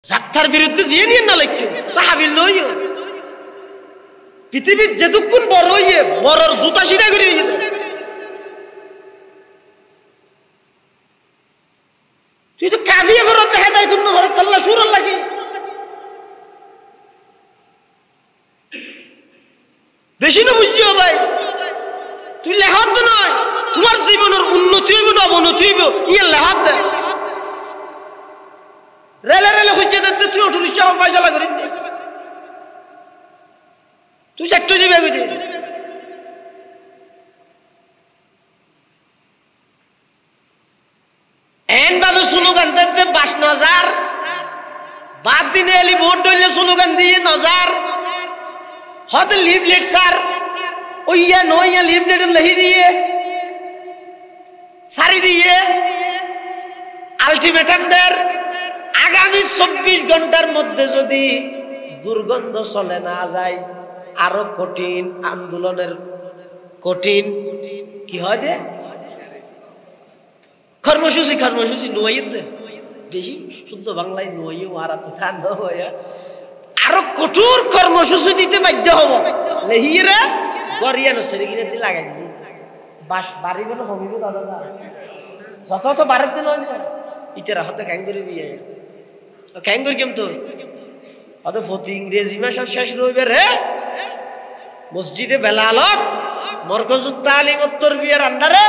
যাত্রার বিরুদ্ধে যে নিয়ে না লাগবে তাহাবিল নইও পৃথিবীর যেটুকুন বড় হইয়ে বড়র জুতা সিধা করে তুই তো কাভিয়ে ঘর দেখা দেয় তুমি ঘর তাল্লা সুর লাগে বেশি না বুঝছো ভাই তুই লেখাত নয় তোমার জীবনের উন্নতি হইব না অবনতি হইব ইয়ে লেখাত দেয় রেলে রেলে খুঁজছে দেখতে তুই অটো রিক্সা পয়সা লাগি তুই চারটে যাবে আগে এন ভাবে স্লোগান দেখতে ৫,০০০ বাদ দিনে এলি ভোট হইলে স্লোগান দিয়ে নজার হতে লিফলেট স্যার ওইয়া নইয়া লিফলেট লিখি দিয়ে সারি দিয়ে আলটিমেটাম দের আগামী ২৪ ঘন্টার মধ্যে যদি দুর্গন্ধ চলে না যায় আরো কঠিন আন্দোলনের কঠিন কি হয় যে কর্মসূচি নইতে বেশি শুদ্ধ বাংলায় নই মারা তো ঠান্ডা হয়ে আরো কঠোর কর্মসূচি দিতে বাধ্য হব লেহিরা গরিয়ানো সেরিগিরে দিয়ে লাগাই দিই বাস বাড়ি বলে হবিব দাদা যত তো বাড়ির দিন হয় না ইতেরা হতে ক্যাঙ্গুরি দিয়ে ক্যাঙ্গুরি কিন্তু অত ফতি ইংরেজি মাস শেষ রইবে রে মসজিদে বেলালত মরকজুত তালিম উত্তর বিয়ার আন্ডারে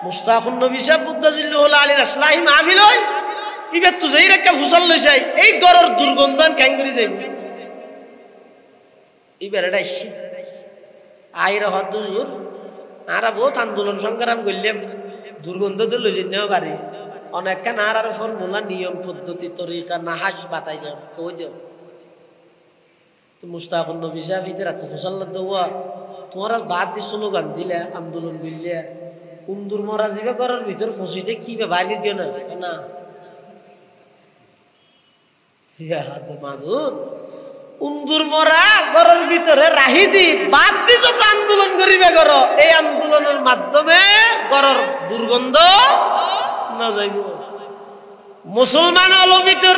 মুস্তাফুন নবী সাহেব বুদ্দাজিল্লাহুল আলী রাসলাহি মাহফিল হয় ইবে তুজেই একটা ফুসল লইছাই এই গরর দুর্গন্ধন ক্যাঙ্গুরি যাইব ইবে এটা ইসি আইর হদ হুজুর আরা বহুত আন্দোলন সংগ্রাম করলাম দুর্গন্ধ তো লইছে নেও গাড়ি অনেকটা নার ফর্মুলা নিয়ম পদ্ধতি তরিকা নাহাজ বাতাই যাও কই যাও তো মুস্তাফুন নবী সাহেব ইতে রাত ফুসল দেওয়া তোমার বাদ দিয়ে স্লোগান দিলে আন্দোলন বিললে কুন্দুর মরা যাবে ঘরের ভিতর ফসিতে কি বাইরে দিও না না মাদুর উন্দুর মরা ঘরের ভিতরে রাহি দি বাদ দি যত আন্দোলন করিবে করো এই আন্দোলনের মাধ্যমে ঘরের দুর্গন্ধ না যাইব মুসলমান হলো ভিতর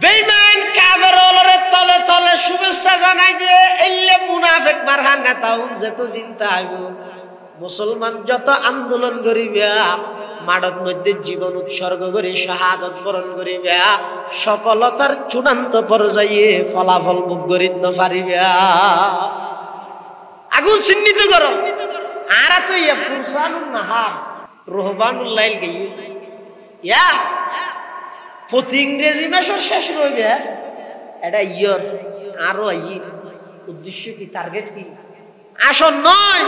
বেঈমান কাফের হলরে তলে তলে শুভেচ্ছা জানাই দিয়ে এলে মুনাফিক মারহান নেতাও যতদিন তাইব মুসলমান যত আন্দোলন করিবে মাডত মধ্যে জীবন উৎসর্গ করে শাহাদত বরণ করিবে সফলতার চূড়ান্ত পর্যায়ে ফলাফল ভোগ করিতে পারিবে আগুন চিহ্নিত করো আর তো ইয়া ফুরসানুন নাহার রহবানুল লাইল গই ইয়া প্রতি ইংরেজি মাসের শেষ রইবে এটা ইয়ার আরো আই উদ্দেশ্য কি টার্গেট কি আসন নয়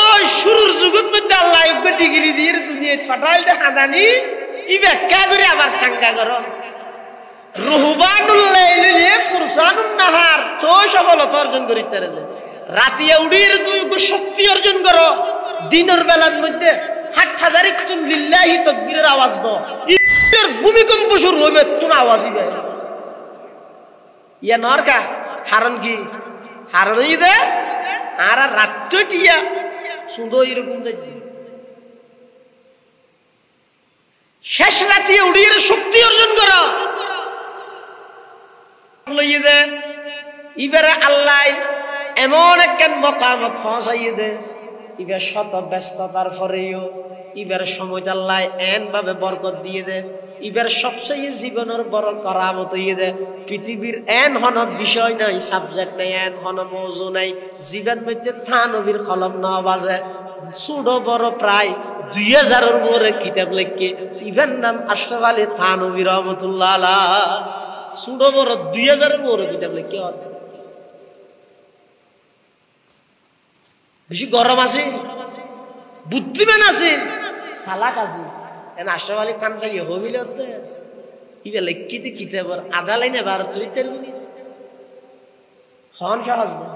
ওই শুরুর যুগত মধ্যে আল্লাহ একটা ডিগ্রি দিয়ে দুনিয়ায় পাঠাইল দে খাদানি ই ব্যাখ্যা করে আবার সাঙ্গা করো রুহবানুল লাইল নিয়ে ফুরসানুন নাহার তো সফলতা অর্জন করিতে রে রাতিয়া উড়িয়ে তুই শক্তি অর্জন করো দিনের বেলার মধ্যে ৮০০০ একটু লিল্লাহি তাকবীরের আওয়াজ দাও ইর ভূমিকম্প শুরু হবে তোর আওয়াজই বের ইয়া নরকা হারন কি হারন ই দে আর রাতটিয়া সুন্দর এরকম শেষ রাতে উড়িয়ে শক্তি অর্জন করা লইয়ে দে ইবারে আল্লাহ এমন একখান মকামত পৌঁছাইয়ে দে ইবার শত ব্যস্ততার পরেও ইবার সময় আল্লাহ এন ভাবে বরকত দিয়ে দে ইবার সবচেয়ে জীবনের বড় করামত হইয়ে দে পৃথিবীর এন হন বিষয় নাই সাবজেক্ট নাই এন হন মৌজু নাই জীবন মধ্যে থা নবীর কলম না বাজে ছোট বড় প্রায় ২০০০-এর উপরে কিতাব লিখকে ইভেন নাম আশরাফ আলী থানভী রহমতুল্লাহ আলাইহ ছোট বড় ২০০০-এর উপরে কিতাব লিখকে বেশি গরম আছে বুদ্ধিমান আছে চালাক আছে এন আশরাফ আলী খান ভাই হবিল ইবে লিখিতে কিতাবর আধা লাইনে ১২-১৪ মিনিট হন সহজ না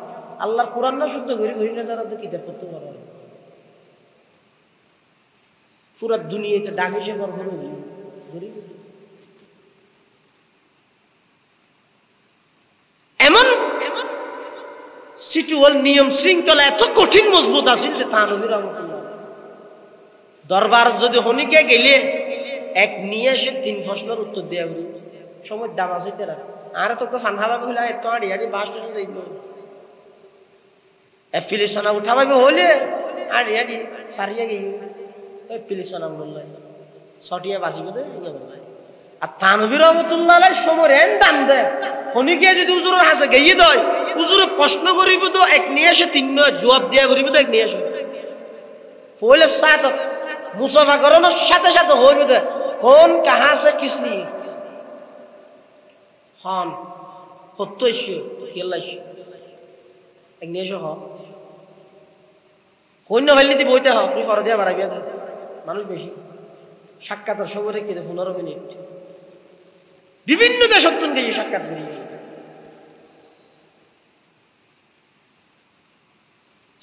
আল্লাহর কোরআন না শুদ্ধ ঘুরি ঘুরি না যারা তো কিতাব পড়তে পারে পুরা দুনিয়াতে ডাক হিসেবে এমন সিটুয়াল নিয়ম শৃঙ্খলা এত কঠিন মজবুত আছিল যে থানভী রহমতুল্লাহ দরবার যদি হনিকে গেলে এক নিয়ে এসে ৩ প্রশ্নের উত্তর দেয়া সময় দাম আছে তারা আর তোকে ফান হাবাবে হলে এত আড়ি আড়ি বাস স্টেশন যাইব এফিলিশনা উঠাবাবে হলে আড়ি আড়ি সারিয়া গিয়ে এফিলিশনা বললে ছটিয়া বাঁচিব দে আর তানভীর রহমতুল্লাহ আলাইহি সময় এন দাম দে খনিকে যদি উজুরের হাসে গিয়ে দেয় উজুরে প্রশ্ন করিব তো এক নিয়ে এসে তিন জবাব দিয়া করিব তো এক নিয়ে এসে পহলে সাথ মুসাফা করানোর সাথে সাথে হইবে দে কোন কাহা সে কিস নিয়ে হন সত্য ইস্যু কেলা ইস্যু এক নিয়ে এসে হন কন্য ভাইলি বইতে হোক তুমি ফর দিয়া বাড়াইবে মানুষ বেশি সাক্ষাতের সময় রেখে 15 মিনিট বিভিন্ন দেশ সত্তর কেজি সাক্ষাৎ করি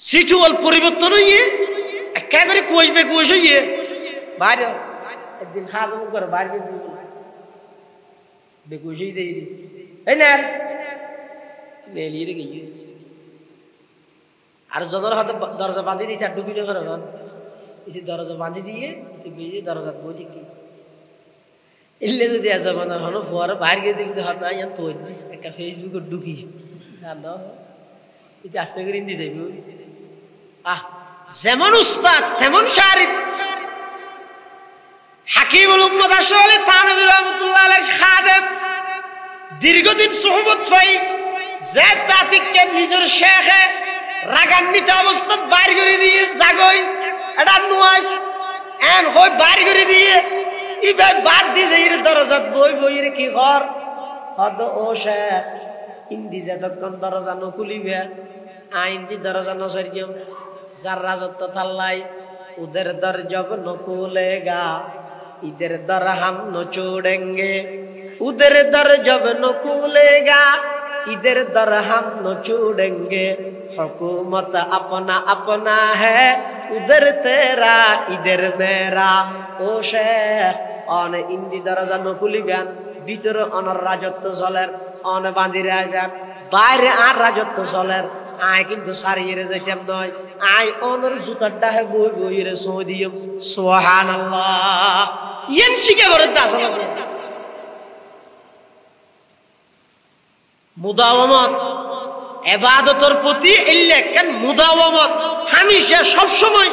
সিটুয়াল পরিবর্তন হইয়ে একেবারে কুয়াশবে কুয়াশ হইয়ে বাইরে একদিন খাওয়া দাওয়া করে বাইরে বেকুশই দিয়ে এই না নেলিয়ে রে গিয়ে আর জনের হাতে দরজা বাঁধি দিতে আর ঢুকিলে করে এই দরজা বাঁধি দিয়ে দরজা বই দেখি ইল্লে যদি আছে মানে হনো ফোয়ার বাইরে গিয়ে দেখতে হাত নাই তো একটা ফেসবুকে ঢুকি এটা আস্তে করে ইন্দি যাইব যেমন উস্তাদ তেমন শারিদ হাকিমুল উম্মত আসলে থানভী রহমাতুল্লাহ আলাইহি খাদেম দীর্ঘদিন সুহবত পাই যে তাতিককে নিজের শেখে রাগান্বিত অবস্থা বাইর করে দিয়ে জাগই এটা নুয়াস এন হই বাইর করে দিয়ে ইবে বাদ দি যাই দরজাত বই বই রে কি ঘর হদ ও শেখ ইন্দি যতক্ষণ দরজা নকুলিবে আইন দি দরজা নসরিয়ম যার রাজত্ব থাল্লাই উদের দর জব নকুলেগা ইদের দর হাম নচোড়েঙ্গে উদের দর জব নকুলেগা इधर दर हम न छोड़ेंगे हुकूमत अपना अपना है उधर तेरा इधर मेरा ओ शेख অন ইন্দি দরজা নকুলিবেন ভিতরে অনর রাজত্ব চলের অন বাঁধিরে আইবেন বাইরে আর রাজত্ব চলের আয় কিন্তু সারিয়ে যাইতাম নয় আয় অনর জুতার ডাহে বই বই রে সৌদিয়ম সুবহানাল্লাহ ইয়েন শিখে বড় দাস মুদাওয়ামত ইবাদতের প্রতি ইল্লেকেন মুদাওয়ামত হামেশা সব সময়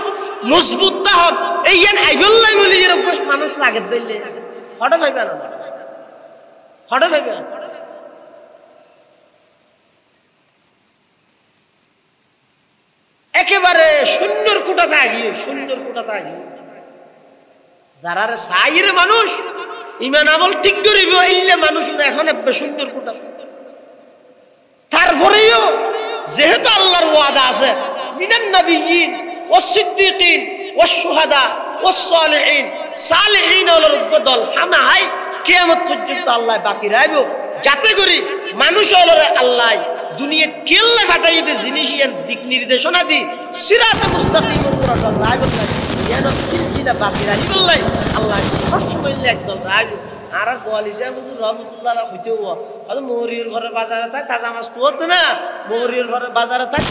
মজবুত তাহত এইয়ান আইবল্লাই বলি এরকম মানুষ লাগে দিলে হঠাৎ ভাইবা না হঠাৎ ভাইবা একেবারে সুন্দর কোটা থাকি যারা সাইরে মানুষ ইমান আমল ঠিক করিব ইল্লে মানুষ এখন সুন্দর কোটা তারপরেও যেহেতু আল্লাহর ওয়াদা আছে মিনান নবিয়্যিন ওয়াস সিদ্দীকিন ওয়াস শুহাদা ওয়াস সালিহিন সালিহিন হলোর বদল হামাই কিয়ামত পর্যন্ত আল্লাহ বাকি রাখব যাতে করে মানুষ হলোর আল্লাহ দুনিয়া কেল্লা ফাটাইতে জিনিসিয়ান দিক নির্দেশনা দি সিরাতে মুস্তাকিমের উপর রাখব যেন সিলসিলা বাকি রাখব আল্লাহ সবসময় একদল রাখব আর গোয়ালি সাহেব রহমতুল্লাহ হইতেও হয়তো মৌরির ঘরে বাজারে থাক তাজা মাছ তো না মৌরির ঘরে বাজারে থাক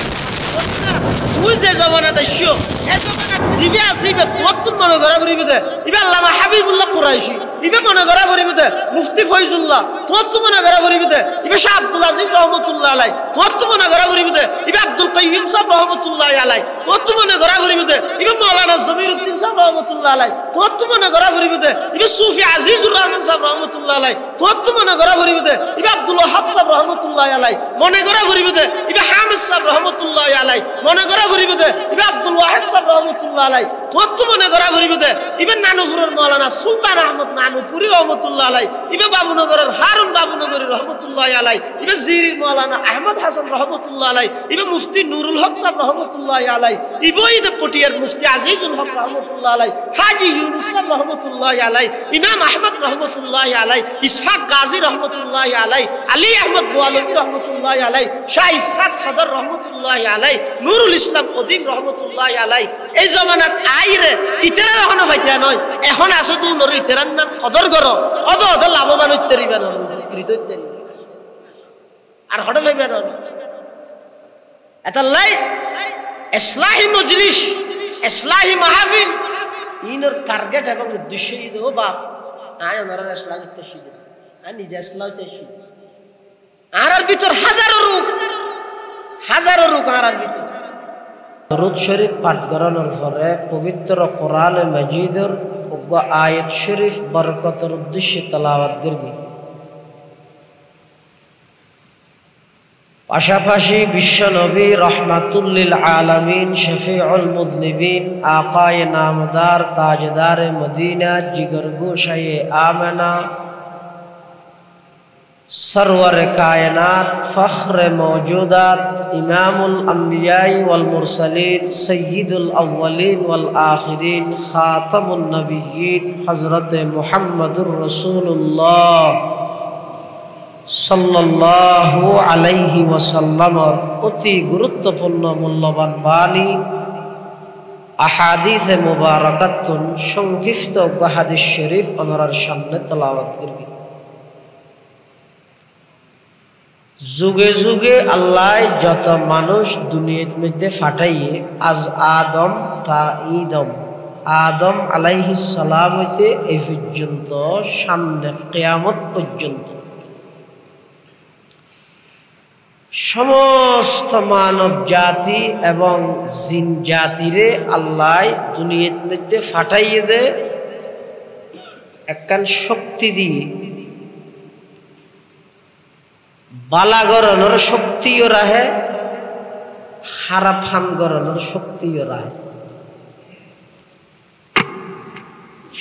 তুই যে জমানা দেখছো এ জমানা জিবে আসিবে তোর মনে করা করিবে দে ইবে আল্লামা হাবিবুল্লাহ কুরাইশি ইবে মনে করা করিবে দে মুফতি ফয়জুল্লাহ তোর মনে করা করিবে দে ইবে শাহ আব্দুল আজিজ রহমতুল্লাহ আলাই তোর মনে করা করিবে দে ইবে আব্দুল কাইয়্যিম সাহেব রহমতুল্লাহ আলাই তোর মনে করা করিবে দে ইবে মাওলানা জমিরউদ্দিন সাহেব রহমতুল্লাহ আলাই তোর মনে করা করিবে দে ইবে সুফি আজিজুর রহমান সাহেব রহমতুল্লাহ আলাই তোর মনে করা করিবে দে ইবে আব্দুল ওয়াহাব সাহেব রহমতুল্লাহ আলাই মনে করা করিবে দে ইবে হামিদ সাহেব রহমতুল্লাহ আলাই মনে করা করিবে দে ইবে আব্দুল ওয়াহিদ সাহেব রহমতুল্লাহ আলাই তোর মনে করা করিবে দে ইবে নানুপুরের মাওলানা সুলতান আহমদ নানুপুরি রহমতুল্লাহ আলাই ইবে বাবুনগরের হারুন বাবুনগরী রহমতুল্লাহ আলাই ইবে জিরির মাওলানা আহমদ হাসান রহমতুল্লাহ আলাই ইবে মুফতি নুরুল হক সাহেব রহমতুল্লাহ আলাই ইবে ইদে পটিয়ার মুফতি আজিজুল হক রহমতুল্লাহ আলাই হাজী ইউনুস সাহেব রহমতুল্লাহ আলাই ইমাম আহমদ রহমতুল্লাহ আলাই ইসহাক গাজী রহমতুল্লাহ আলাই আলী আহমদ গোয়ালবী রহমতুল্লাহ আলাই শাহ ইসহাক সদর রহমতুল্লাহ আলাই নুরুল ইসলাম কদিম রহমতুল্লাহ আলাই এই জমানাত আইরে ইতেরা এখনো হইতা নয় এখন আছে তুই নর ইতেরার নাম কদর করো অদ অদ লাভবান হইতে পারিবে না উপকৃত হইতে আর হঠাৎ হইবে না এটা লাই ইসলাহি মজলিস ইসলাহি মাহফিল ইনর টার্গেট এবং উদ্দেশ্য ই দো বাপ আয় ওনারা ইসলাহি তশহীদ আর নিজে আসলাইতে আর ভিতর হাজারো রূপ আর ভিতর দরুদ শরীফ পাঠ করানোর পরে পবিত্র কোরআন মাজিদের আয়াত শরীফ বরকতের উদ্দেশ্যে তেলাওয়াত করবি। পাশাপাশি বিশ্বনবী রহমাতুল লিল আলামিন শফিউল মুযনিবিন আকায়ে নামদার তাজদারে মদিনা জিগর গোশায়ে আমেনা सरवर कायनात फ़ख्र मौजूदात इमामुल अंबियाई वल मुरसलीन सय्यिदुल अव्वलीन वल आखिरीन खातमुन नबिय्यीन हज़रत मुहम्मदुर रसूलुल्लाह सल्लल्लाहु अलैहि वसल्लम अति गुरुत्वपूर्ण मूल्यवान बानी अहादीस मुबारकातुन संक्षिप्त हादीस शरीफ अमरार सामने तेलावत करबी। যুগে যুগে আল্লাহ যত মানুষ দুনিয়ার মধ্যে ফাটাইয়ে আজ আদম তা আদম আলাইহিস সালাম হইতে এই পর্যন্ত সামনে কিয়ামত পর্যন্ত সমস্ত মানব জাতি এবং জিন জাতিরে আল্লাহ দুনিয়ার মধ্যে ফাটাইয়ে দে একখান শক্তি দিয়ে বালা গরনের শক্তিও রাহে খারাপ হাম গরনের শক্তিও রাহে।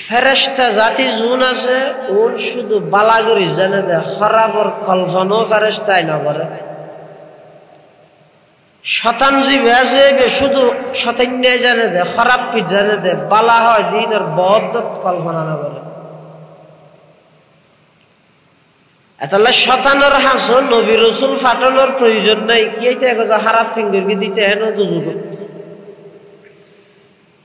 ফেরেশতা জাতি জুন আছে ওর শুধু বালাগরি জানে দে খারাপর কল্পনাও ফেরেশতাই না করে। শতান জীবে আছে শুধু শতান্যায় জানে দে খারাপ কি জানে দে বালা হয় দিনের বদ্ধ কল্পনা না করে। এতালে শতানোর হাসো নবী রসুল ফাটানোর প্রয়োজন নাই কি এইটা খারাপ ফিঙ্গর কি দিতে হেন দুজুগ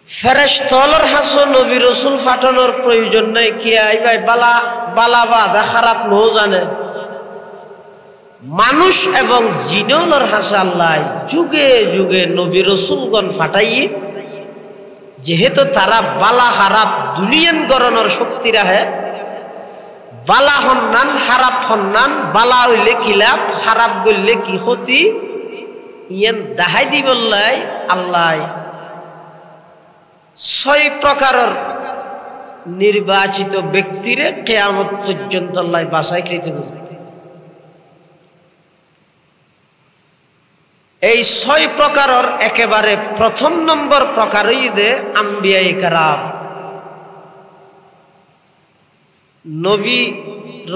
ফেরেশতার হাসো নবী রসুল ফাটানোর প্রয়োজন নাই কি আই ভাই বালা বালা বাদা খারাপ নো জানে। মানুষ এবং জিনর হাসা আল্লাহ যুগে যুগে নবী রসুলগণ ফাটাই যেহেতু তারা বালা খারাপ দুনিয়ান গরনের শক্তি রাহে বালা হন্নান খারাপ হন্নান বালা হইলে কি লাভ খারাপ বললে কি ক্ষতি ইয়ান দাহাই দি বললাই আল্লাহ 6 প্রকারের নির্বাচিত ব্যক্তিরে কিয়ামত পর্যন্ত আল্লাহ বাছাইকৃত করবে। এই 6 প্রকারের একেবারে প্রথম নম্বর প্রকারই দে আম্বিয়ায়ে কেরাম নবী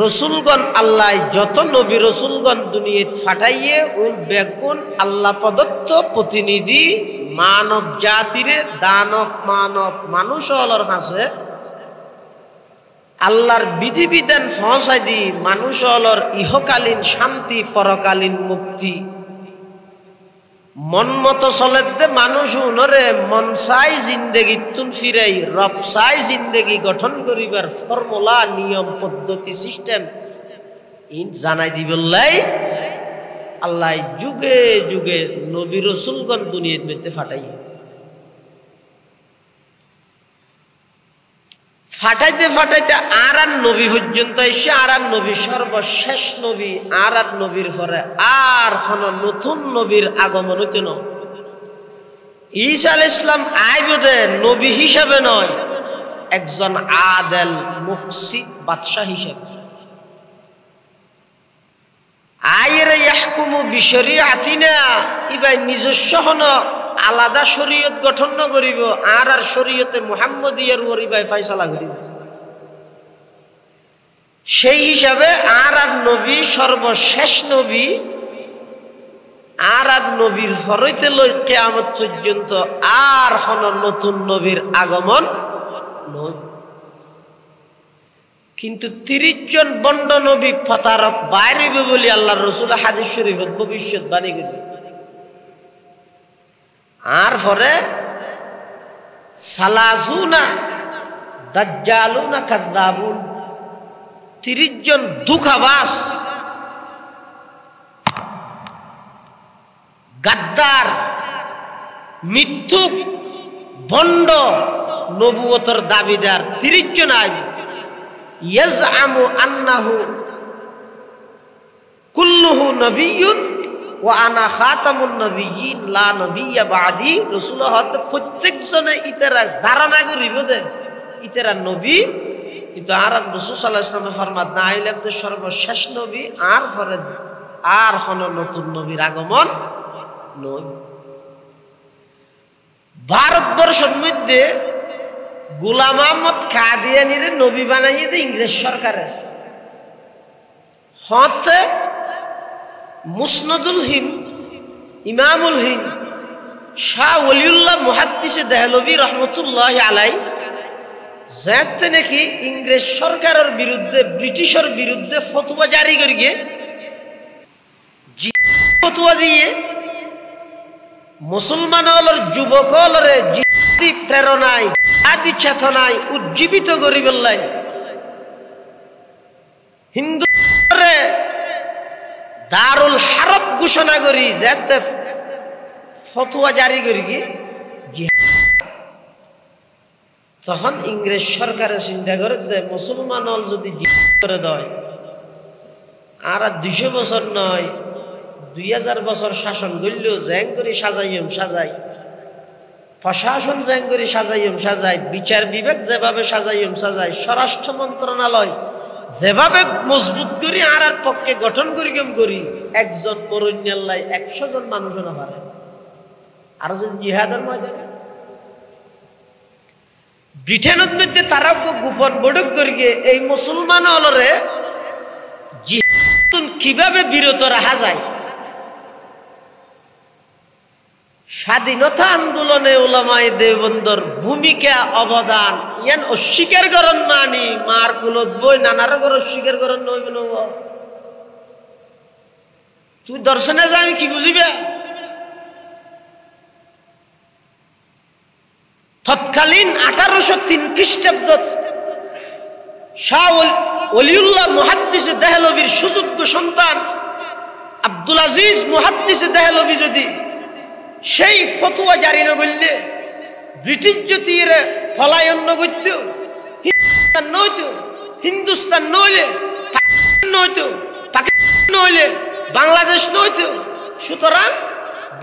রসুলগণ আল্লাহ যত নবী রসুলগণ দুনিয়াত ফাটাইয়ে ওই বেগুন আল্লাহ প্রদত্ত প্রতিনিধি মানব জাতিরে দানব মানব মানুষ হলর হাসে আল্লাহর বিধিবিধান পৌঁছাই দি মানুষ হলর ইহকালীন শান্তি পরকালীন মুক্তি মন মতো চলে দে মানুষ উনরে মন চাই জিন্দেগি তুন ফিরাই রব চাই জিন্দেগি গঠন করিবার ফর্মুলা নিয়ম পদ্ধতি সিস্টেম ইন জানাই দিবলাই আল্লাহ যুগে যুগে নবী রসুলগণ দুনিয়ার মধ্যে ফাটাইতে ফাটাইতে আর নবী পর্যন্ত এসে আর নবী সর্বশেষ নবী আর নবীর পরে আর কোন নতুন নবীর আগমন হইতে ন ঈসা আলাইহিস সালাম আইবদে নবী হিসাবে নয় একজন আদেল মুকসিত বাদশা হিসাবে আইরে ইয়াহকুমু বিশরিআতিনা ইবাই নিজস্ব হন আলাদা শরীয়ত গঠন ন করিব আর শরীয়তে মুহাম্মদিয়ার ওরিবাই ফয়সালা করিব সেই হিসাবে আর নবী সর্বশেষ নবী আর নবীর ফরইতে লই কিয়ামত পর্যন্ত আর কোন নতুন নবীর আগমন নয়। কিন্তু 30 জন বন্ড নবী প্রতারক বাইরেবে বলি আল্লাহর রাসূল হাদিস শরীফত ভবিষ্যৎবাণী করেন আর পরে সালাসুনা দাজ্জালুনা কাযাবুন 30 জন দুঃখাবাস গাদ্দার মিথ্যুক বন্ড নবুয়তের দাবিদার 30 জন আইবে ইয়াজআমু আন্নাহু কুল্লুহু নবিয়্যুন ওয়া আনা খাতামুন নবিয়্যিন লা নবিয়্যা বাদি। রাসূলুল্লাহ প্রত্যেকজনে ইতারা ধারণা করিব দে ইতারা নবী, কিন্তু আর রাসূল সাল্লাল্লাহু আলাইহি ওয়াসাল্লাম ফরমাত না আইলে তো সর্বশেষ নবী, আর পরে আর কোন নতুন নবীর আগমন নয়। ভারতবর্ষের মধ্যে গোলাম আহমদ কাদিয়ানীর নবী বানাইয়ে দে ইংরেজ সরকারের। হতে মুসনদুল হিন্দ, ইমামুল হিন্দ শাহ ওলিউল্লাহ মুহাদ্দিসে দেহলভী রহমতুল্লাহ আলাই যাতে নাকি ইংরেজ সরকারের বিরুদ্ধে, ব্রিটিশের বিরুদ্ধে ফতোয়া জারি করিয়ে ফতোয়া দিয়ে মুসলমানদের যুবকলরে জিহাদি প্রেরণায়, জিহাদি চেতনায় উজ্জীবিত করি বললাই হিন্দু দারুল হারব ঘোষণা করি যাতে ফতোয়া জারি করি গিয়ে। তখন ইংরেজ সরকারের চিন্তা করে মুসলমান যদি জিহাদ করে দেয় আর 200 বছর নয় 2000 বছর শাসন করলেও জ্যাং করে সাজাই, প্রশাসন জ্যাং করে সাজাই, বিচার বিভাগ যেভাবে সাজাই, স্বরাষ্ট্র মন্ত্রণালয় যেভাবে মজবুত করি আর পক্ষে গঠন করি একজন পরণ্যাল্লাই 100 জন মানুষও না পারে। আর যদি জিহাদের ময়দানে ব্রিটেনের মধ্যে তারা গোপন বৈঠক করিয়ে এই মুসলমান হলরে জিহাদ কিভাবে বিরত রাখা যায়। স্বাধীনতা আন্দোলনে উলামায়ে দেওবন্দর ভূমিকা অবদান ইয়ান অস্বীকার করন মানি মার কুলত বই নানার ঘর অস্বীকার করন নইব নব। তুই দর্শনে যা আমি কি বুঝিবে। তৎকালীন 1803 খ্রিস্টাব্দ শাহ ওলিউল্লাহ মুহাদ্দিসে দেহলভীর সুযোগ্য সন্তান আব্দুল আজিজ মুহাদ্দিসে দেহলভী যদি সেই ফতোয়া জারি না করলে ব্রিটিশ যদি পলায়ন নগত্য হিন্দুস্তান নইতো, হিন্দুস্তান নইলে পাকিস্তান নইতো, পাকিস্তান নইলে বাংলাদেশ নইতো। সুতরাং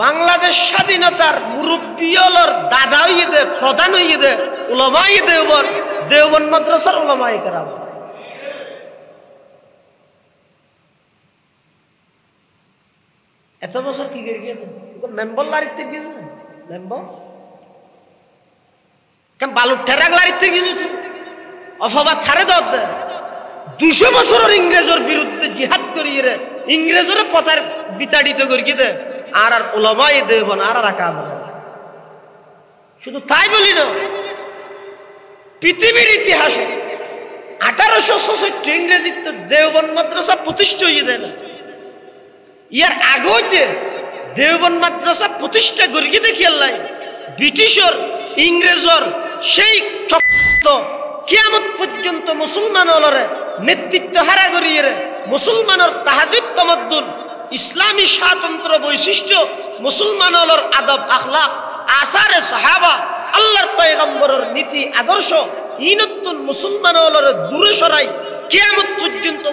বাংলাদেশ স্বাধীনতার মুরব্বিয়লর দাদা হইয়ে দে, প্রধান হইয়ে দে উলামায়ে দেওবন্দ, দেওবন্দ মাদ্রাসার উলামায়ে কেরাম। এত বছর কি করে গিয়ে মেম্বর লারিতে গিয়ে মেম্বর কেন বালুর ঠেরাক লারিতে গিয়ে অথবা থারে দত 200 বছরের ইংরেজের বিরুদ্ধে জিহাদ করিয়ে রে ইংরেজের পথার বিতাড়িত করিয়ে দে আর উলামায়ে দেওবন্দ আর রাখা বলে। শুধু তাই বলি না, পৃথিবীর ইতিহাসে 1866 ইংরেজিতে দেওবন্দ মাদ্রাসা প্রতিষ্ঠা হয়ে দেয় না। ইয়ার আগতে দেওবন্দ মাদ্রাসা প্রতিষ্ঠা করিয়ে দেখি আল্লাহ ব্রিটিশর ইংরেজর সেই চক্র কিয়ামত পর্যন্ত মুসলমান হলরে নেতৃত্ব হারা করিয়ে রে মুসলমানের তাহাদিব তামাদ্দুন, ইসলামী স্বাতন্ত্র বৈশিষ্ট্য, মুসলমান হলর আদব আখলাক, আসারে সাহাবা, আল্লাহর পয়গম্বরের নীতি আদর্শ ইনতুন মুসলমান হলরে দূরে সরাই কিয়ামত পর্যন্ত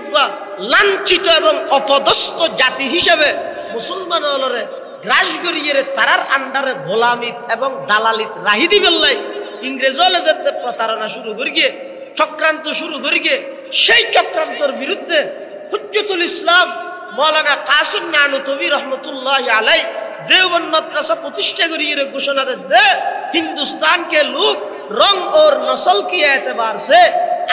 লাঞ্ছিত এবং অপদস্থ জাতি হিসেবে মুসলমান হলরে গ্রাস করিয়ে তারার আন্ডারে গোলামিত এবং দালালিত রাহি দিবেল্লাই ইংরেজ হলে যেতে প্রতারণা শুরু করিয়ে চক্রান্ত শুরু করিয়ে সেই চক্রান্তর বিরুদ্ধে হুজ্জতুল ইসলাম মৌলানা কাসিম নানুতবী রহমতুল্লাহ আলাই देवबंद मदरसा प्रतिष्ठा करिए घोषणा दे हिंदुस्तान के लोग रंग और नस्ल के एतबार से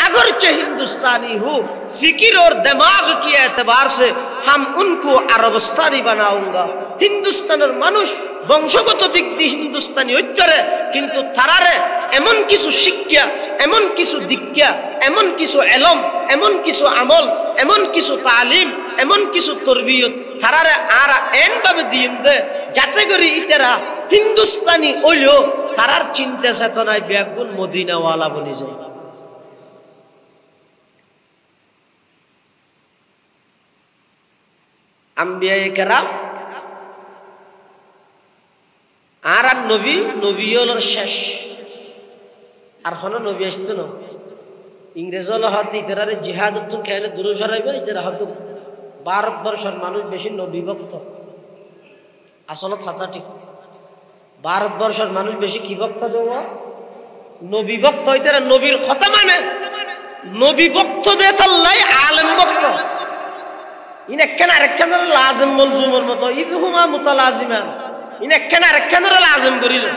अगरचे हिंदुस्तानी हो फिक्र और दिमाग के एतबार से हम उनको अरबस्तानी बनाऊंगा। हिंदुस्तान और मानुष वंशगत दिक दिए हिंदुस्तानी होच्छरे किंतु तारारे एमन किछु शिक्षा एमन किछु दीक्षा एमन किछु एलम एमन किछु আমল एमन किछु तालीम एमन किछु तरबियत तारारे आरा एन भावे दिएन दे যাতে করে ইতারা হিন্দুস্তানি হইলো তারার চিন্তা চেতনায় ব্যাগুন মদিনাওয়ালা বনে যায়। আম্বিয়ায়ে কেরাম আর নবী নবীওয়ালার শেষ আর কোন নবী আসছে না। ইংরেজ হল হাত ইতারারে জিহাদ তুন খেলে দূরে সরাইবে ইতারা হাত ভারতবর্ষের মানুষ বেশি নবীভক্ত। আসলত কথা ঠিক, ভারতবর্ষের মানুষ বেশি কি ভক্ত দেব? নবীভক্ত হইতে নবীর কথা মানে নবী ভক্ত দে তাল্লাই আলেম ভক্ত। ইন একখান আরেকখান লাজেম মলজুমের মতো ইদহুমা মুতালাজিমান, ইন একখান আরেকখান লাজেম করিলেন।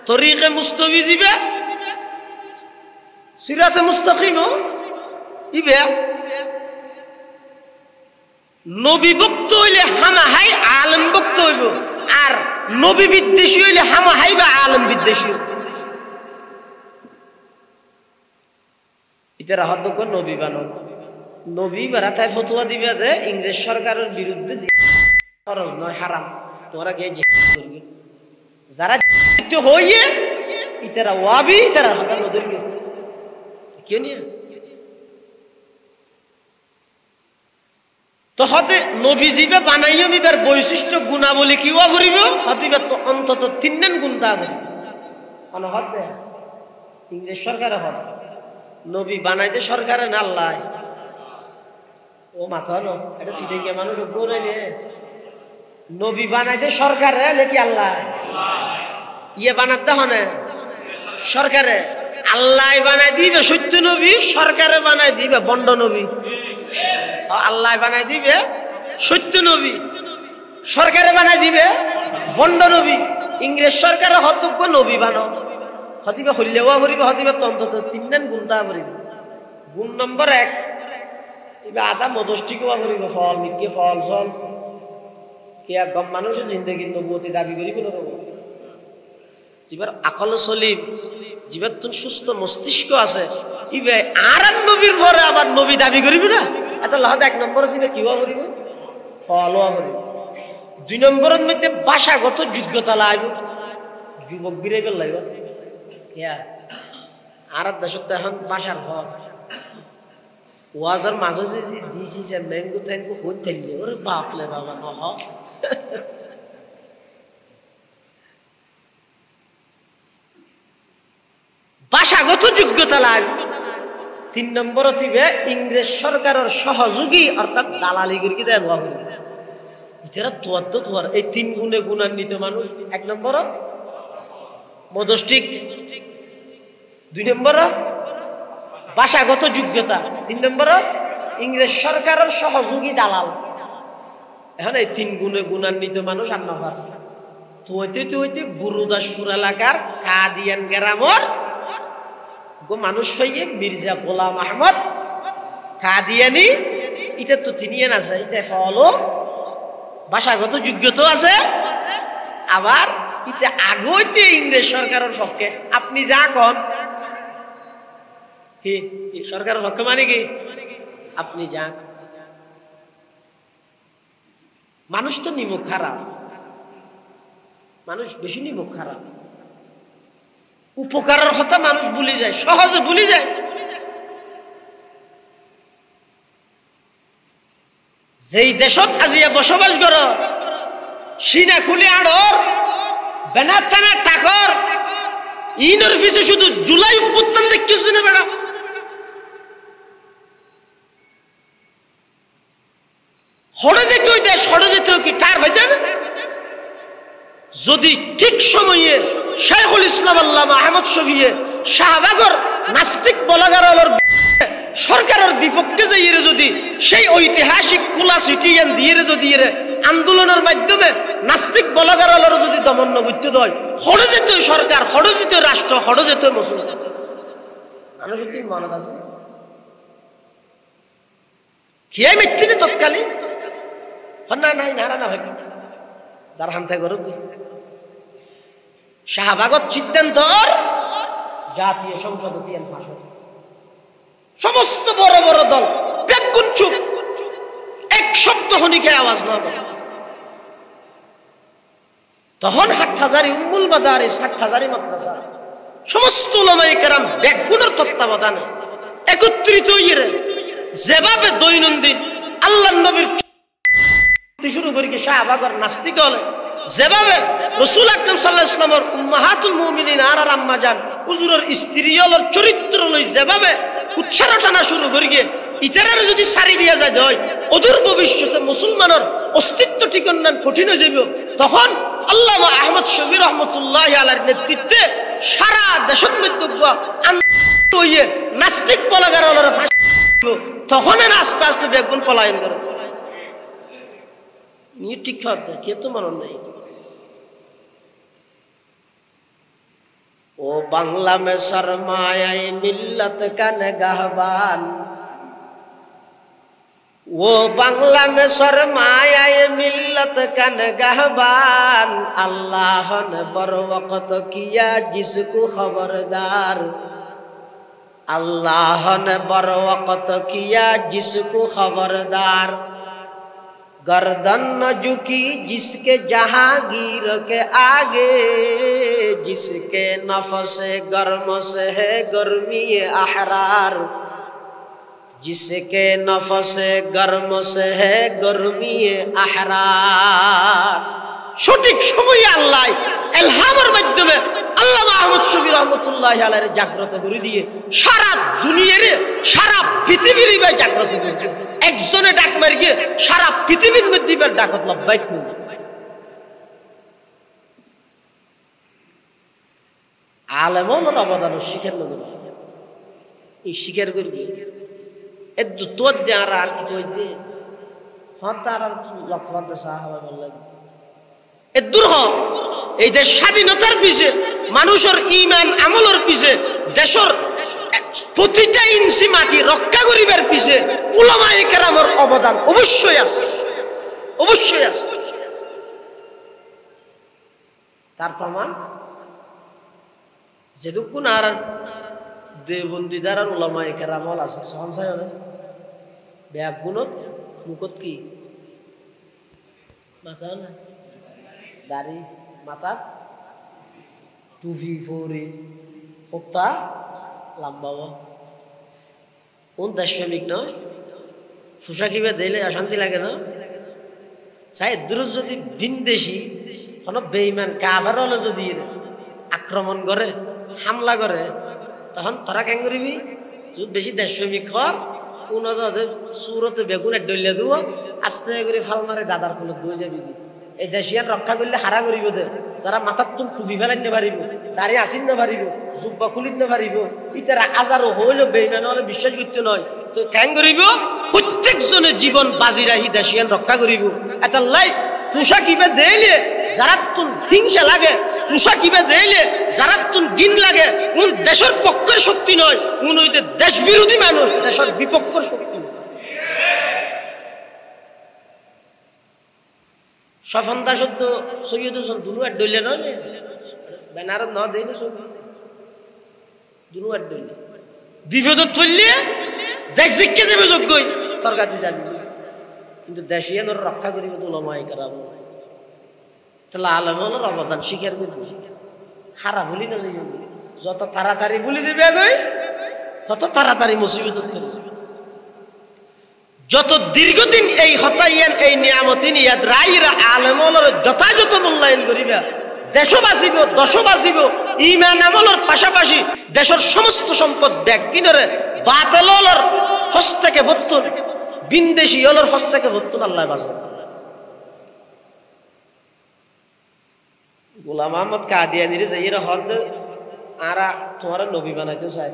তরিকে মুস্তাফি জিবে সিরাতে মুস্তাকিম ইবে নবী ভক্ত হইলে হামাহাই আলেম ভক্ত হইব, আর নবী বিদ্বেষী হইলে হামাহাই বা আলেম বিদ্বেষী। ইতারা হদ নবী বানো নবী বেড়া তাই ফতুয়া দিবে যে ইংরেজ সরকারের বিরুদ্ধে ফরজ নয় হারাম, তোমরা গিয়ে যারা হইয়ে ইতারা ওয়াবি ইতারা হদ নদীর কেউ নিয়ে তো হতে নবীজিবে বানাইও মিবার বৈশিষ্ট্য গুণাবলী কিওয়া করিব হতিবে তো অন্তত 3 গুণ তা মানে হতে ইংরেজ সরকারে হদ নবী বানাইতে সরকারে না আল্লাহ ও মাথা হলো এটা সিটে গিয়ে মানুষ বলে নিয়ে নবী বানাইতে সরকারে নাকি আল্লাহ? ইয়ে বানাতে হনে সরকারে, আল্লাহ বানাই দিবে সত্য নবী, সরকারে বানাই দিবে বন্ড নবী। আল্লাহ বানাই দিবে সত্য নবী, সরকারে বানাই দিবে বন্ড নবী। ইংরেজ সরকারে হতজ্ঞ নবী বানো হতিবে হইলেও করিবে হতিবে অন্তত 3 গুণ তা করিবে। গুণ নম্বর 1 এবার আদা মদষ্টিকেও করিব ফল মিকে ফল চল কে গম মানুষের জিন্দগি নবুয়তি দাবি করিব না যিবার আকল চলিম যিবার তুমি সুস্থ মস্তিষ্ক আছে ইবে আর নবীর পরে আবার নবী দাবি করিব না এত লাহত 1 নম্বর দিবে কিওয়া করিব ফলও করিব। 2 নম্বরের মধ্যে ভাষাগত যোগ্যতা লাগবে, যুবক বিরাইবে লাগবে ইয়া আর দেশত এখন ভাষার ফল ওয়াজের মাঝে যদি দিছি সে ম্যাঙ্গো থ্যাঙ্গো হই থাকলে ওরে বাপলে বাবা নহ ভাষাগত যোগ্যতা লাগবে। 3 নম্বর দিবে ইংরেজ সরকারের সহযোগী অর্থাৎ দালালি করি দেয় ইতারা তোয়ার এই 3 গুণে গুণান্বিত মানুষ। 1 নম্বর মদষ্টিক, 2 নম্বর ভাষাগত যোগ্যতা, 3 নম্বর ইংরেজ সরকারের সহযোগী দালাল। এখন এই 3 গুণে গুণান্বিত মানুষ আর নফার তুইতে গুরুদাসপুর এলাকার কাদিয়ান গ্রামের মানুষ হইয়ে মির্জা গোলাম আহমদ কাদিয়ানি ইটা তো তিনিয়েন আছে, ইটা ফলো ভাষাগত যোগ্যতা আছে, আবার ইটা আগতে ইংরেজ সরকারের পক্ষে। আপনি যা কন সরকারের পক্ষে মানে কি আপনি যান। মানুষ তো নিমুখ খারাপ, মানুষ বেশি নিমুখ খারাপ, উপকারের কথা মানুষ ভুলে যায়, সহজে ভুলে যায়। যেই দেশত আজিয়া বসবাস কর সিনা খুলে আড়র বেনার থানা টাকর ইনর পিছে শুধু জুলাই উত্তন দেখছিস না বেড়া হড়ে যেতে ওই দেশ হড়ে যেতে কি টার হইতে না। যদি ঠিক সময়ে শাইখুল ইসলাম আল্লামা আহমদ শফিয়ে শাহবাগর নাস্তিক বলাগার সরকারের বিপক্ষে যাইয়ে যদি সেই ঐতিহাসিক কুলা সিটিয়ান দিয়ে যদি আন্দোলনের মাধ্যমে নাস্তিক বলাগার যদি দমন নৈত্য দেয় হড়ে যেত সরকার, হড়ে যেত রাষ্ট্র, হড়ে যেত মুসলমান মানুষ মনে আছে খেয়ে মিথ্যে তৎকালীন না নাই নারা না ভাই যার হামথা করুক শাহবাগত সিদ্ধান্ত জাতীয় সংসদ ভাষণ সমস্ত বড় বড় দল বেগুন চুপ, 1 শব্দ হনিকে আওয়াজ না করে। তখন হাটহাজারি উম্মুল মাদারিস হাটহাজারি মাদ্রাসা সমস্ত উলামায়ে কেরাম বেগুনের তত্ত্বাবধানে একত্রিত হয়ে যেভাবে দৈনন্দিন আল্লাহর নবীর শুরু করি শাহবাগর নাস্তিক হলে যেভাবে রাসূল আকরাম সাল্লাল্লাহু আলাইহি ওয়াসাল্লামের উম্মাহাতুল মুমিনিন আর আম্মা জান হুজুরের স্ত্রী হলর চরিত্র লই যেভাবে উচ্চারণ শুরু করি গিয়ে ইতারে যদি সারি দিয়া যায় অদূর ভবিষ্যতে মুসলমানের অস্তিত্ব ঠিকানা কঠিন হয়ে যাবে। তখন আল্লামা আহমদ শফি রহমতুল্লাহি আলাইহির নেতৃত্বে সারা দেশের মধ্যে নাস্তিক পলাগাররা তখন আস্তে আস্তে বেগুন পলায়ন করে নিয়ে ঠিক খাওয়া কে তো মানন নাই। ओ बांग्ला में सरमाया मिल्लत का निगाहबान, वो बांग्ला में सरमाया मिल्लत का निगाहबान, अल्लाह ने बर वक्त किया जिसको खबरदार, अल्लाह ने बर वक्त किया जिसको खबरदार, गर्दन न झुकी जिसके जहांगीर के आगे, जिसके नफ्स गर्म से है गर्मी अहरार, जिसके नफ्स गर्म से है गर्मी अहरार। সঠিক সময়ে আল্লাহ ইলহামের মাধ্যমে আল্লামা আহমদ শফি রহমতুল্লাহি আলাইহি জাগ্রত করে দিয়ে সারা দুনিয়ার সারা পৃথিবীর জাগ্রত করে দিয়ে একজনে ডাক মার গিয়ে সারা পৃথিবীর মধ্যে ডাকত লব্বাইক নবী। আলেমনের অবদান শিখের নজর এই শিখের করি এ তোর দে আর কি তোর দে হ্যাঁ তার লক্ষ্য সাহাবা বললেন এ দূর এই দেশ স্বাধীনতার পিছে মানুষের ইমান আমলের পিছে দেশের প্রতিটা ইঞ্চি মাটি রক্ষা করিবার পিছে উলামায়ে কেরামের অবদান অবশ্যই আছে, অবশ্যই আছে। তার প্রমাণ যেটুকুন আর দেবন্দিদার আর উলামায়ে কেরামল আছে সঞ্চয় ব্যাগুণত মুখত কি মাথা না দাড়ি মাথা টুপি ফৌরি কোপ্তা লম্বা কোন দেশপ্রেমিক নয় পোশাকিবে দিলে অশান্তি লাগে না। চাই দূর যদি বিনদেশি কোন বেঈমান কাফের হলে যদি আক্রমণ করে হামলা করে তখন তারা কেন করবি বেশি দেশপ্রেমিক হর কোন সুরতে বেগুন ডলিয়া দিব আস্তে করে ফাল মারে দাদার ফুলত বয়ে যাবি। এই দেশিয়ান রক্ষা করলে হারা করিব দে যারা মাথার তুম টুপি ফেলাই নে পারিব দাড়ি আসিন না পারিব জুব্বা খুলিন না পারিব ইতারা আজারও হইল বেঈমান হলে বিশ্বাস করতে নয় তো কেন করিব প্রত্যেকজনের জীবন বাজি রাখি দেশিয়ান রক্ষা করিব। এটা লাই পোশাকিবে দেইলে যারা তুন হিংসা লাগে পোশাকিবে দেইলে যারা তুন গিন লাগে কোন দেশের পক্ষের শক্তি নয় কোন হইতে দেশ বিরোধী মানুষ দেশের বিপক্ষের শক্তি। সফন্দা সত্য সৈয়দ হোসেন দুনু আর ডইলে নয় ব্যানার ন দেয়নি দুনু আর ডইলে বিপদ চললে দেশ শিক্ষা যাবে যোগ্যই তরকার তুই জানবি কিন্তু দেশিয়ান রক্ষা করিব উলামায়ে কেরাম তাহলে আলেমের অবদান স্বীকার করব খারাপ বলি না যাই যত তাড়াতাড়ি বলি যাবে আগে তত তাড়াতাড়ি মুসিবত যত দীর্ঘদিন এই হতাইয়ান এই নিয়ামতি নিয়াদ রাইরা আলেমর যথাযথ মূল্যায়ন করিবা দেশ বাঁচিব দশ বাঁচিব ইমান আমলের পাশাপাশি দেশের সমস্ত সম্পদ ব্যাগ কিনরে বাতিলর হস্ত থেকে ভর্তুন বিনদেশি হলর হস্ত থেকে ভর্তুন আল্লাহ বাঁচান। গোলাম আহমদ কাদিয়ানির যে এরা হদ আর তোমার নবী বানাইতে চাই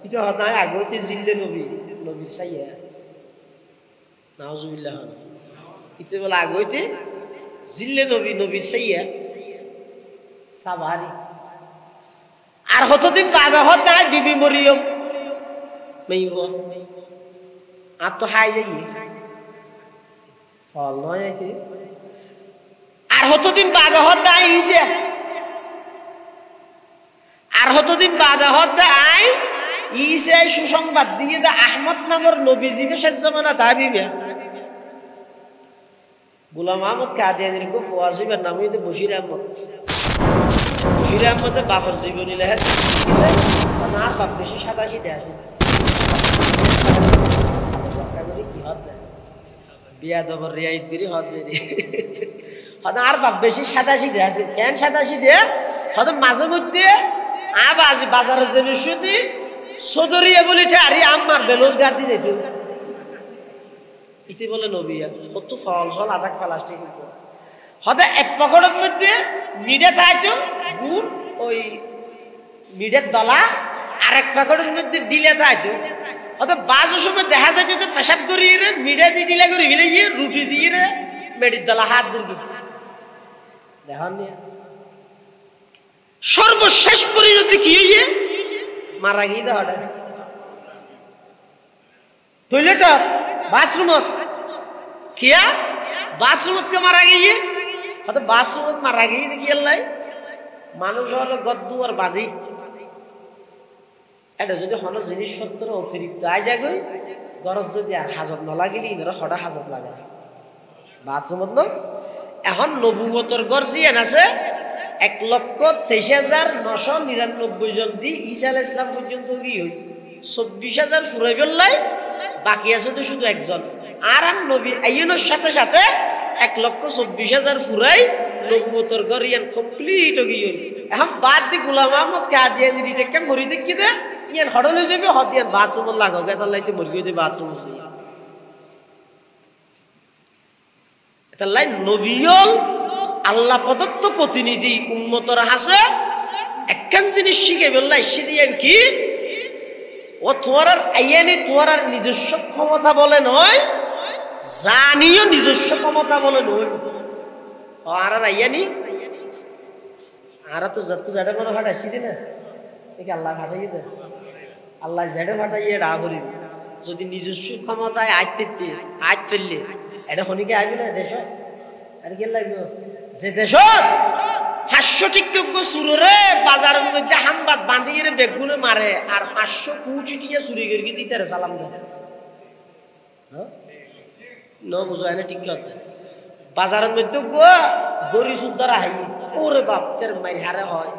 এটা হদ নাই আগতে জিল্লে নবী নবী চাইয়া নাউজুবিল্লাহ ইতে বলে আগইতে জিল্লে নবী নবীর সাইয়া সাবারি আর হতদিন বাদা হত নাই বিবি মরিয়ম মেইব আর তো হাই যাই ফল নয় কি আর হতদিন বাদা হত নাই ইসে আর হতদিন বাদা হত নাই ইসে সুসংবাদ দিয়ে দা আহমদ নামের নবী জীবে শেষ জামানা তাবিবে গোলাম আহমদ কাদিয়ানির কো ফুয়াসিবের নাম হইতে বশির আহমদ। বশির আহমদের বাবার জীবনী লেখা না বাপ বেশি সাদাশি দেয় আছে কি হদ বিয়া দবর রিয়াইত করি হদ দেরি হদ আর বাপ বেশি সাদাশি দেয় আছে কেন সাদাশি দিয়ে হদ মাঝে মধ্যে আবাজি বাজারে যে বিষয়টি সদরিয়া বলিছে আরে আমার বেরোজগার দিয়ে যেত ইতি বলে নবিয়া কত ফল সল আধা প্লাস্টিক হতে এক পকেটের মধ্যে নিডে থাকতো গুড় ওই নিডের দলা আরেক পকেটের মধ্যে ডিলে থাকতো হতে বাজু সময় দেখা যায় যে পেশাব করিয়ে রে মিডে দিয়ে ডিলে করি ফেলে গিয়ে রুটি দিয়ে রে মেডির দলা হাত দিয়ে দেখান নিয়ে সর্বশেষ পরিণতি কি হইয়ে মারা গিয়ে দেওয়াটা টয়লেট বাথরুমত কিয়া বাথরুমত কে মারা গিয়ে হয়তো বাথরুমত মারা গিয়ে দেখি আল্লাহ মানুষ হলো গদ্দু আর বাঁধি এটা যদি হন জিনিসপত্র অতিরিক্ত আয় যায় গই গরজ যদি আর হাজত নলাগিলি ইনারা হঠাৎ হাজত লাগে বাথরুমত ন এখন নবুয়তর গর্জিয়ান আছে 1,23,999 জন দি ঈসা আলাইহিস সালাম পর্যন্ত কি হই 24,000 ফুরাই ফেললাই বাকি আছে তো শুধু একজন আর নবী আইয়ুনের সাথে সাথে 1,24,000 ফুরাই নবুয়তর গরিয়ান কমপ্লিট হই এখন বাদ দি গোলাম আহমদ কাদিয়ানি রিটেক কেম করি দেখি দে ইয়ান হড়ল হয়ে যাবে হদিয়ান বাথরুম লাগাও গেতার লাইতে মরি গই বাথরুম হই এটা লাই নবিয়ল আল্লাহ প্রদত্ত প্রতিনিধি উম্মতর হাসে একখান জিনিস শিখে বললাই সেদিন কি ও তোমার আইয়ানি তোমার নিজস্ব ক্ষমতা বলে নয় জানিও নিজস্ব ক্ষমতা বলে নয় আর আইয়ানি আর তো যত জাডে মনে ফাটাইছি না দেখি আল্লাহ ফাটাই দে আল্লাহ জাডে ফাটাইয়ে রা করি যদি নিজস্ব ক্ষমতায় আইতে ফেললে এটা খনিকে আইবি না দেশ আর কি লাগবে যে দেশ 500 টিকটক সুররে বাজারের মধ্যে হামবাদ বাঁধিয়ে বেগুনে মারে আর 500 কোটি টিকে চুরি করে দিতে সালাম দেয় ন বুঝায় না টিকটক বাজারের মধ্যে গরি সুদ্দার আহি ওরে বাপ তের মাই হারে হয়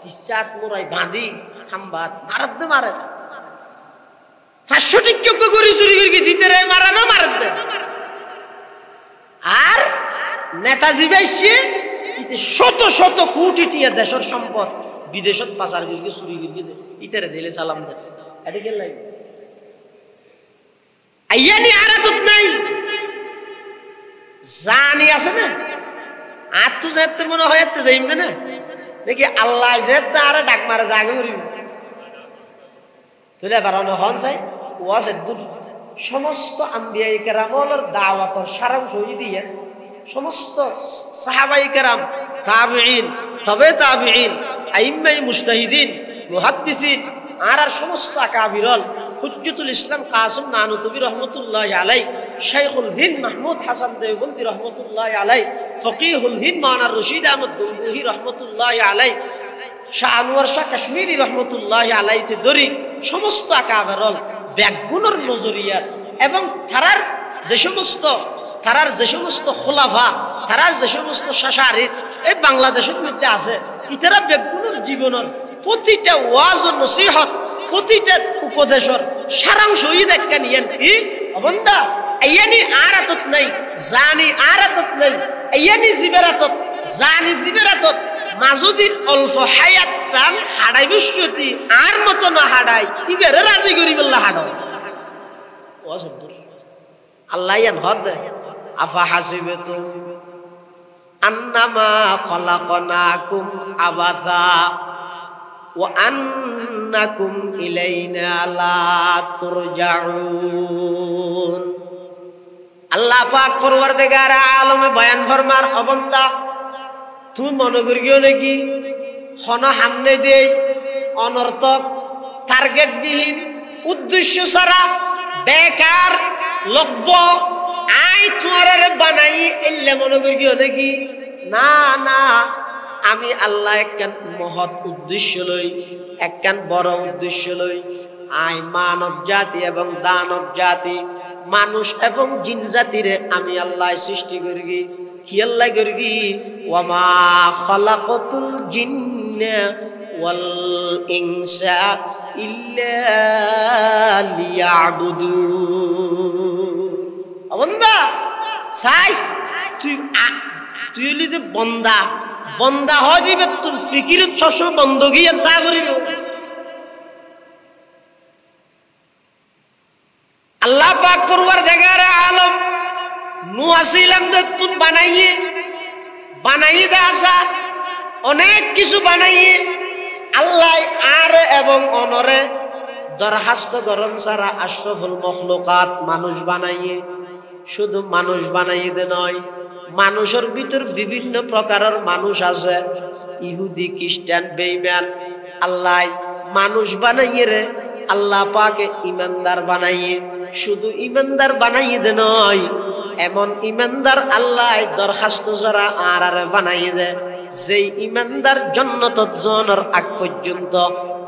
ইচ্ছাত মোরাই বাঁধি হামবাদ মারাত দে মারে 500 টিকটক গরি চুরি করে দিতে রে মারা না মারাত দে আর নেতাজি বাইছে ইতে শত শত কোটি টিয়া দেশের সম্পদ বিদেশত পাচার করে চুরি করে ইতারে দিলে সালাম দে এটা কি লাগে আইয়ানি আরাতত নাই জানি আছে না আর তো যেতে মনে হয় এতে যাইবে না দেখি আল্লাহ যেতে আর ডাক মারে জাগে উড়িব তুলে বারানো হন চাই ওয়াজ দূর সমস্ত আম্বিয়া কেরামর দাওয়াতর সারাংশ দিয়ে সমস্ত সাহাবায়ে কেরাম তাবিঈন তবে তাবিঈন আইম্মায়ে মুজতাহিদিন মুহাদ্দিসিন আর সমস্ত আকাবিরল হুজ্জতুল ইসলাম কাসিম নানুতুবি রহমাতুল্লাহি আলাইহি শাইখুল হিন্দ মাহমুদ হাসান দেওবন্দি রহমাতুল্লাহি আলাইহি ফকিহুল হিন্দ মাওলানা রশিদ আহমদ গঙ্গুহি রহমাতুল্লাহি আলাইহি শাহ আনোয়ার শাহ কাশ্মীরি রহমাতুল্লাহি আলাইহি তে দরি সমস্ত আকাবিরল ব্যাগুণর নজরিয়াত এবং তারার যে সমস্ত খোলাফা তারার যে সমস্ত শাসারিত এই বাংলাদেশের মধ্যে আছে ইতারা বেগুনের জীবনের প্রতিটা ওয়াজ ও নসিহত প্রতিটা উপদেশের সারাংশ দেখা নিয়েন কি অবন্দা আইয়ানি আরাতত নাই জানি আরাতত নাই আইয়ানি জিবেরাতত জানি জিবেরাতত মাজুদিন অল্প হায়াত তান হাড়াই বিশ্বতি আর মতো না হাড়াই ইবেরে রাজি করি বললা হাড়াই ওয়াজ আল্লাহ ইয়ান হদ আফা হাসিবাতুম আন্নামা খলাকনাকুম আবাসা ওয়া আন্নাকুম ইলাইনা লা তুরজাউন আল্লাহ পাক পরওয়ারদিগার আলমে বয়ান ফরমার ও বান্দা তুই মনে করিও নাকি হন সামনে দেই অনর্থক টার্গেট বিহীন উদ্দেশ্য ছাড়া বেকার লক্ষ্য আই তোমার বানাই এলে মনে করিও নাকি না না আমি আল্লাহ একখান মহৎ উদ্দেশ্য লই একখান বড় উদ্দেশ্য লই আই মানব জাতি এবং দানব জাতি মানুষ এবং জিন জাতিরে আমি আল্লাহ সৃষ্টি করি কি আল্লাহ করি ওয়ামা খালাকাতুল জিন্না ওয়াল ইনসা ইল্লা লিয়াবুদুন বন্দা সাইজ তুই লিতে বন্দা বন্দা হয় দিবে তোর ফিকিরত সবসময় বন্ধ গিয়ে তা করিব আল্লাহ পাক পরওয়ারদিগার আলম নূহ আসিলাম দে তুন বানাইয়ে দেসা অনেক কিছু বানাইয়ে আল্লাহ আর এবং অনরে দরখাস্ত গরম সারা আশরাফুল মখলুকাত মানুষ বানাইয়ে শুধু মানুষ বানাইয়ে দে নয় মানুষের ভিতর বিভিন্ন প্রকারের মানুষ আছে ইহুদি খ্রিস্টান বেঈমান আল্লাহ মানুষ বানাইয়ে রে আল্লাহ পাকে ইমানদার বানাইয়ে শুধু ইমানদার বানাইয়ে দে নয় এমন ইমানদার আল্লাহ দরখাস্ত যারা আর বানাইয়ে দে যেই ইমানদার জান্নাতত যাওয়ার আগ পর্যন্ত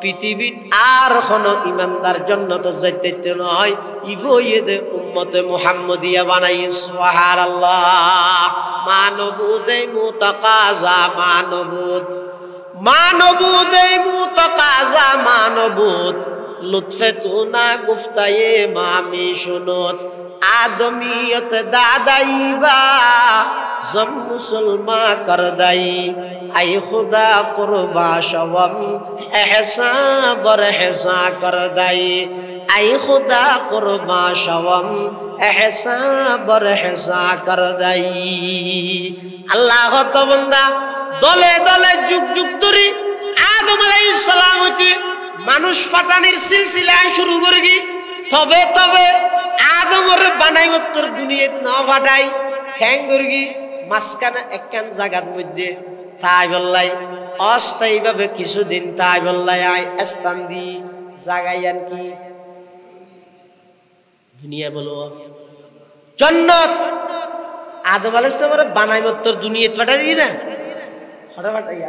পৃথিবীত আর কোনো ইমানদার জান্নাতত যাইতে নয় ইগোয়ে দে উম্মতে মুহাম্মদিয়া বানাইয়ে সুবহানাল্লাহ মানবুদে মুতাকাজা মানবুদে মুতাকাজা মানবুদ লুৎফে তু না গুফতায়ে মামি শুনুত आदमियत दादाई बा जम मुसलमा कर दाई आई खुदा कुर्बा शवम एहसा बर एहसा कर दाई आई खुदा कुर्बा शवम एहसा बर एहसा कर दाई अल्लाह तो बंदा दले दले जुग जुग धरी आदम आलाइहिस सालाम हते मानुष फाटानिर सिलसिला शुरू करगी तबे तबे आदमर बानाई मत्तर दुनियात ना फाटाई ঠ্যাং করগি মাসকানা একখান জায়গার মধ্যে তাই বললাই অস্থায়ীভাবে কিছুদিন তাই বললাই আই স্থান দি জাগাইয়ান কি দুনিয়া বলো জান্নাত আদম আলাইহিস সালামের বানাই মত্তর দুনিয়াত ফাটাই দি না ফাটাই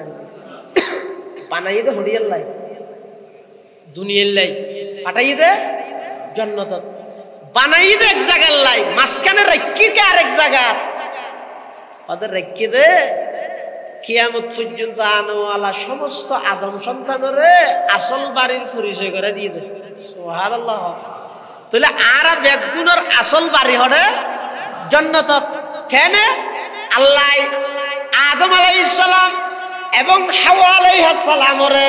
বানাই দে হডিয়াল লাই দুনিয়ার লাই ফাটাই দে জান্নাত বানাই দে এক জায়গার লাই মাসখানে রাখি কে আরেক জায়গা ওদের রাখি দে কিয়ামত পর্যন্ত আনওয়ালা সমস্ত আদম সন্তানরে আসল বাড়ির পরিচয় করে দিয়ে দে সুবহানাল্লাহ তাহলে আরা বেগুনের আসল বাড়ি হরে জান্নাত কেন আল্লাহ আদম আলাইহিস সালাম এবং হাওয়া আলাইহিস সালামরে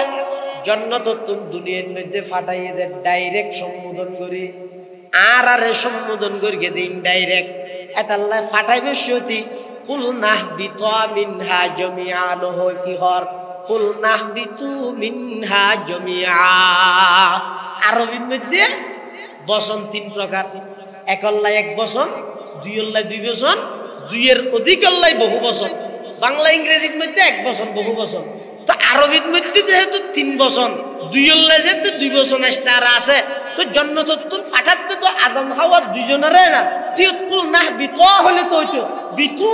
জান্নাত দুনিয়ার মধ্যে ফাটাইয়ে দে ডাইরেক্ট সম্বোধন করি আর আরে সম্বোধন করিয়ে দিন ডাইরেক্ট এত আল্লাহ ফাটাইবে সতি কুল নাহবিতু মিনহা জামিআন হইতি হর কুল নাহবিতু মিনহা জামিআ আরবির মধ্যে বচন তিন প্রকার এক আল্লাহ এক বচন দুই আল্লাহ দুই বচন দুইয়ের অধিক আল্লাহ বহু বচন বাংলা ইংরেজির মধ্যে এক বচন বহু বচন তো আরবির মধ্যে যেহেতু তিন বচন দুই আল্লাহ যেহেতু দুই বচন স্টার আছে তো জান্নাত ফাটাতে তো আদম হাওয়া দুইজনের না তিকুল নাহবিতু হলে তো হইতো বিতু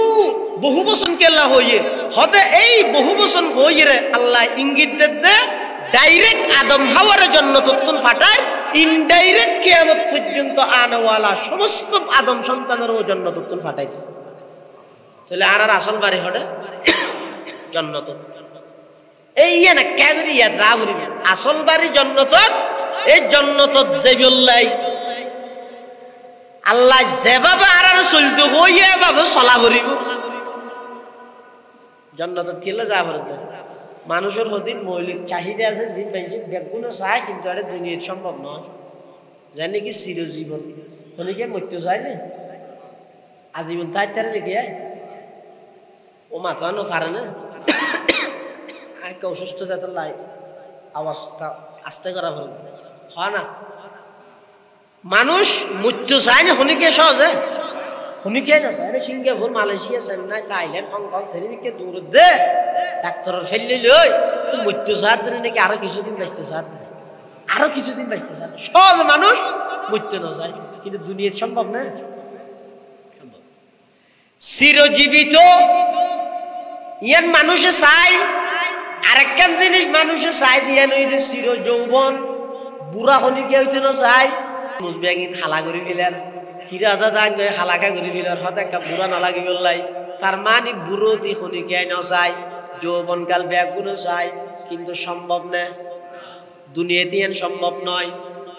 বহু বচন কেলা হইয়ে হতে এই বহু বচন হইয়ে রে আল্লাহ ইঙ্গিত দে ডাইরেক্ট আদম হাওয়ার জান্নাত ফাটায় ইনডাইরেক্ট কিয়ামত পর্যন্ত আনওয়ালা সমস্ত আদম সন্তানের ও জান্নাত ফাটাই তাহলে আর আসল বাড়ি হড়ে জান্নাত এই না ক্যাগরিয়া রাবরি আসল বাড়ি জান্নাত এই জান্নাত যেবলাই আল্লাহ যেভাবে আর চলতে হইয়া ভাবে চলা করিব জান্নাত কিলে যাব মানুষের হদিন মৌলিক চাহিদা আছে যে বেগুনো চায় কিন্তু এটা দুনিয়ার সম্ভব নয় জানি কি চিরজীবন অনেকে মৃত্যু চায় না আজীবন তাই তারা দেখে ও মাথা নো পারে না অসুস্থতা তো লাই আওয়াজটা আস্তে করা ভালো হয় না মানুষ মৃত্যু চায় না হনিকে সহজে হনিকে না চায় Singapore Malaysia Chennai Thailand Hong Kong সেদিকে দূর দে ডাক্তারের ফেললে লই তো মৃত্যু চায় নাকি আরো কিছুদিন বাঁচতে চায় আরো কিছুদিন বাঁচতে চায় সহজ মানুষ মৃত্যু না চায় কিন্তু দুনিয়ার সম্ভব না চিরজীবিত ইয়ান মানুষে চায় আরেকখান জিনিস মানুষে চাই দিয়া নই যে চির যৌবন বুড়া হনিকে হইতে না চাই মুসবেগিন হালা করে ফেলার হিরা দাদা করে হালাকা করে ফেলার হতে একটা বুড়া না লাগি বললাই তার মানে বুড়ো দি হনিকে না চাই যৌবনকাল ব্যাগুনো চাই কিন্তু সম্ভব না দুনিয়াতে ইয়ান সম্ভব নয়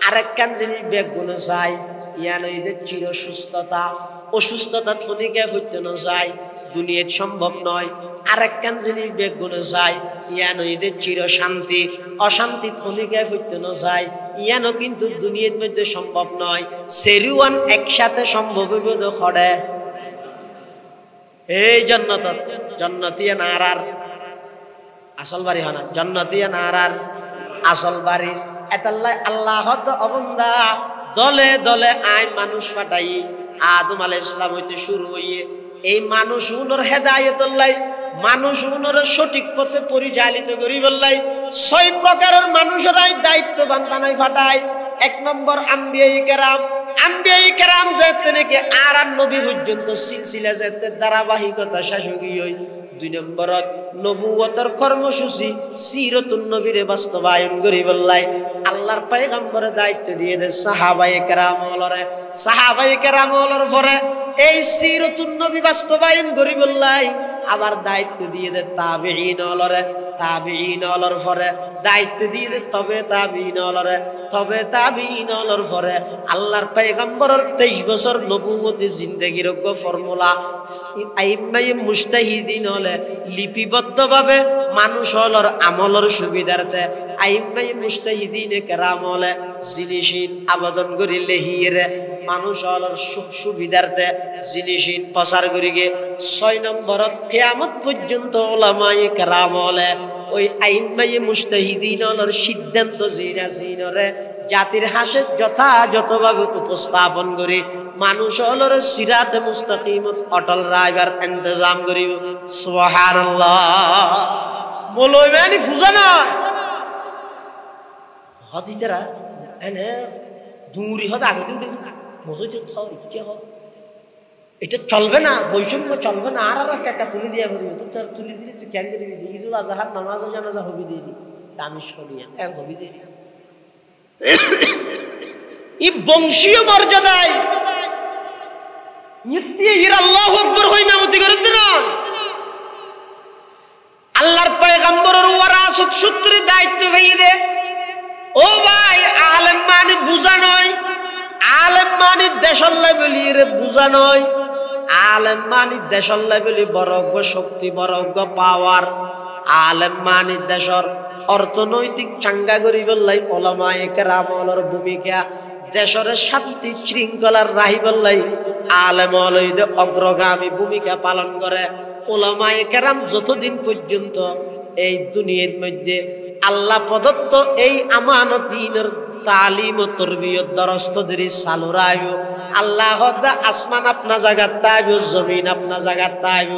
আরেকখান জিনিস ব্যাগুনো চাই ইয়ান ওই যে চির সুস্থতা অসুস্থতা থনিকে হইতে না যায় দুনিয়াত সম্ভব নয় আরেকখান জিনিস বেগুনে যায় ইয়ানো এদের চির শান্তি অশান্তি থনিকে হইতে না যায় ইয়ানো কিন্তু দুনিয়ার মধ্যে সম্ভব নয় সেরিওয়ান একসাথে সম্ভব হইব খড়ে এই জন্নতিয়া নারার আসল বাড়ি হয় না জন্নতিয়া নারার আসল বাড়ি এতাল্লাই আল্লাহ অবন্দা দলে দলে আয় মানুষ ফাটাই আদম আলাইহিস সালাম হইতে শুরু হইয়ে এই মানুষ উনর হেদায়েতুল্লাহ মানুষ উনর সঠিক পথে পরিচালিত করি বললাই 6 প্রকারের মানুষরাই দায়িত্ববান বানাই ফাটায়। 1 নম্বর আম্বিয়ায়ে কেরাম যেতে নাকি আর নবী পর্যন্ত সিলসিলা যেতে ধারাবাহিকতা শাসকি হই। 2 নম্বরত নবুয়তের কর্মসূচি সিরাতুন নবীরে বাস্তবায়ন করি বললাই আল্লাহর পয়গম্বরের দায়িত্ব দিয়ে দে সাহাবায়ে কেরামর পরে এই সিরাতুন নবী বাস্তবায়ন করি বললাই আবার দায়িত্ব দিয়ে দে তাবিঈনর পরে দায়িত্ব দিয়ে দে তবে তাবিঈনর পরে আল্লাহর পয়গম্বরের 23 বছর নবুয়তের জিন্দেগির ফর্মুলা আইম্মায়ে মুজতাহিদিন হলে লিপিবদ্ধভাবে মানুষ হলর আমলের সুবিধার্থে আইম্মায়ে মুজতাহিদিন কেরাম হলে জিনিসিন আবেদন করি লেহিরে মানুষ হলর সুবিধার্থে জিনিসিন প্রচার করি গে। 6 নম্বরত কিয়ামত পর্যন্ত উলামায়ে কেরাম হলে ওই আইম্মায়ে মুজতাহিদিন হলর সিদ্ধান্ত জিনাসিনরে জাতির হাসে যথাযথভাবে উপস্থাপন করি মানুষ হলর সিরাতে মুস্তাকিমত অটল রাইবার ইন্তজাম করিব। সুবহানাল্লাহ বলই মানে ফুজানা হাদিতেরা এনে দূরি হদ আগে দূরি মসজিদ থাও কি হবে এটা চলবে না বৈষম্য চলবে না আর একটা তুলি দিয়া করিব তো তুলি দিলি তুই কেন দিবি ঈদুল আজহার নামাজ জানাজা হবি দিবি আমি শুনিয়া এক হবি দিবি এই বংশীয় মর্যাদায় নিত্যে আল্লাহু আকবার হই মেমতি করে দিন আল্লাহর পয়গম্বরের ওয়ারাসত সূত্রে দায়িত্ব হইয়ে দে। ও ভাই আলেম মানে বুঝা নয় আলেম মানে দেশর লেভেলি রে বুঝা নয় আলেম মানে দেশর লেভেলি বরজ্ঞ শক্তি বরজ্ঞ পাওয়ার আলেম মানে দেশর অর্থনৈতিক চাঙ্গা করি বললাই ওলামায়ে কেরামর ভূমিকা দেশের শান্তি শৃঙ্খলার রাহি বললাই আলেম হলইদে অগ্রগামী ভূমিকা পালন করে। ওলামায়ে কেরাম যতদিন পর্যন্ত এই দুনিয়ার মধ্যে আল্লাহ প্রদত্ত এই আমানতিনের তালিম ও তরবিয়ত দরস্তদেরই চালু রাখব আল্লাহ আসমান আপনা জায়গাত তাইব জমিন আপনা জায়গাত তাইব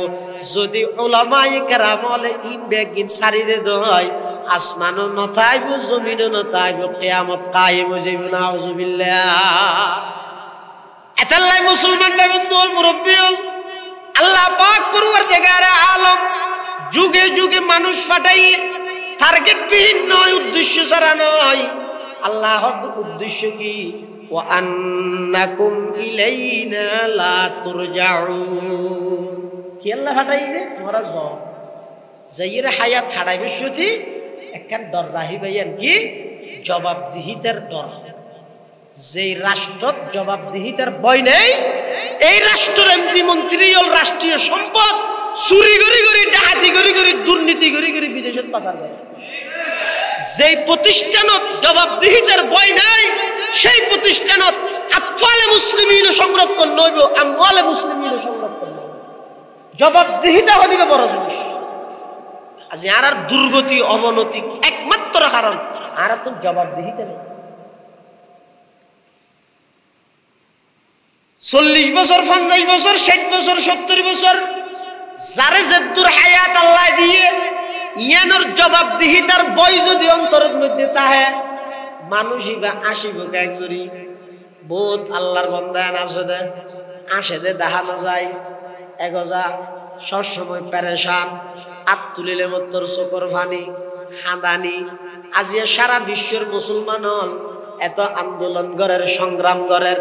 যদি ওলামায়ে কেরাম হলে ইন বেগিন সারি দে হয় আসমানও নথাইব জমিনও নথাইব কিয়ামত কায়েম হয়ে যাইব নাউজুবিল্লাহ। এতাল্লাই মুসলমান বাবুল মুরব্বিউল আল্লাহ পাক পরওয়ারদিগারে আলম যুগে যুগে মানুষ ফাটাই টার্গেট বিহীন নয় উদ্দেশ্য ছাড়া নয় আল্লাহর উদ্দেশ্য কি ওয়া আন্নাকুম ইলাইনা লা তুরজাউন কি আল্লাহ ফাটাই দে তোমরা যাও যাইয়ের হায়াত ছাড়াইবে শুধু একখান ডর রাহি ভাইয়ান কি জবাবদিহিতার ডর যেই রাষ্ট্র জবাবদিহিতার ভয় নেই এই রাষ্ট্রের এমপি মন্ত্রী রাষ্ট্রীয় সম্পদ চুরি করি করি ডাকাতি করি করি দুর্নীতি করি করি বিদেশে পাচার করে যেই প্রতিষ্ঠানত জবাবদিহিতার ভয় নাই সেই প্রতিষ্ঠানত আতফালে মুসলিমিন সংরক্ষণ নইব আমওয়ালে মুসলিমিন সংরক্ষণ জবাবদিহিতা হদিবে বড় জিনিস। আজ আর দুর্গতি অবনতি একমাত্র কারণ আর তো জবাবদিহিতা নেই। 40 বছর 50 বছর 60 বছর 70 বছর যারে যদ্দুর হায়াত আল্লাহ দিয়ে ইয়ানোর জবাবদিহিতার বই যদি অন্তরের মধ্যে তাহে মানুষই বা আসিব গায় করি বহুত আল্লাহর বান্দায় আসে দে দেখানো যায় এগজা সবসময় পেরেশান হাত তুলিলে মত্তর চোখর ফানি হাঁদানি আজিয়া সারা বিশ্বের মুসলমান হল এত আন্দোলন গড়ের সংগ্রাম গড়ের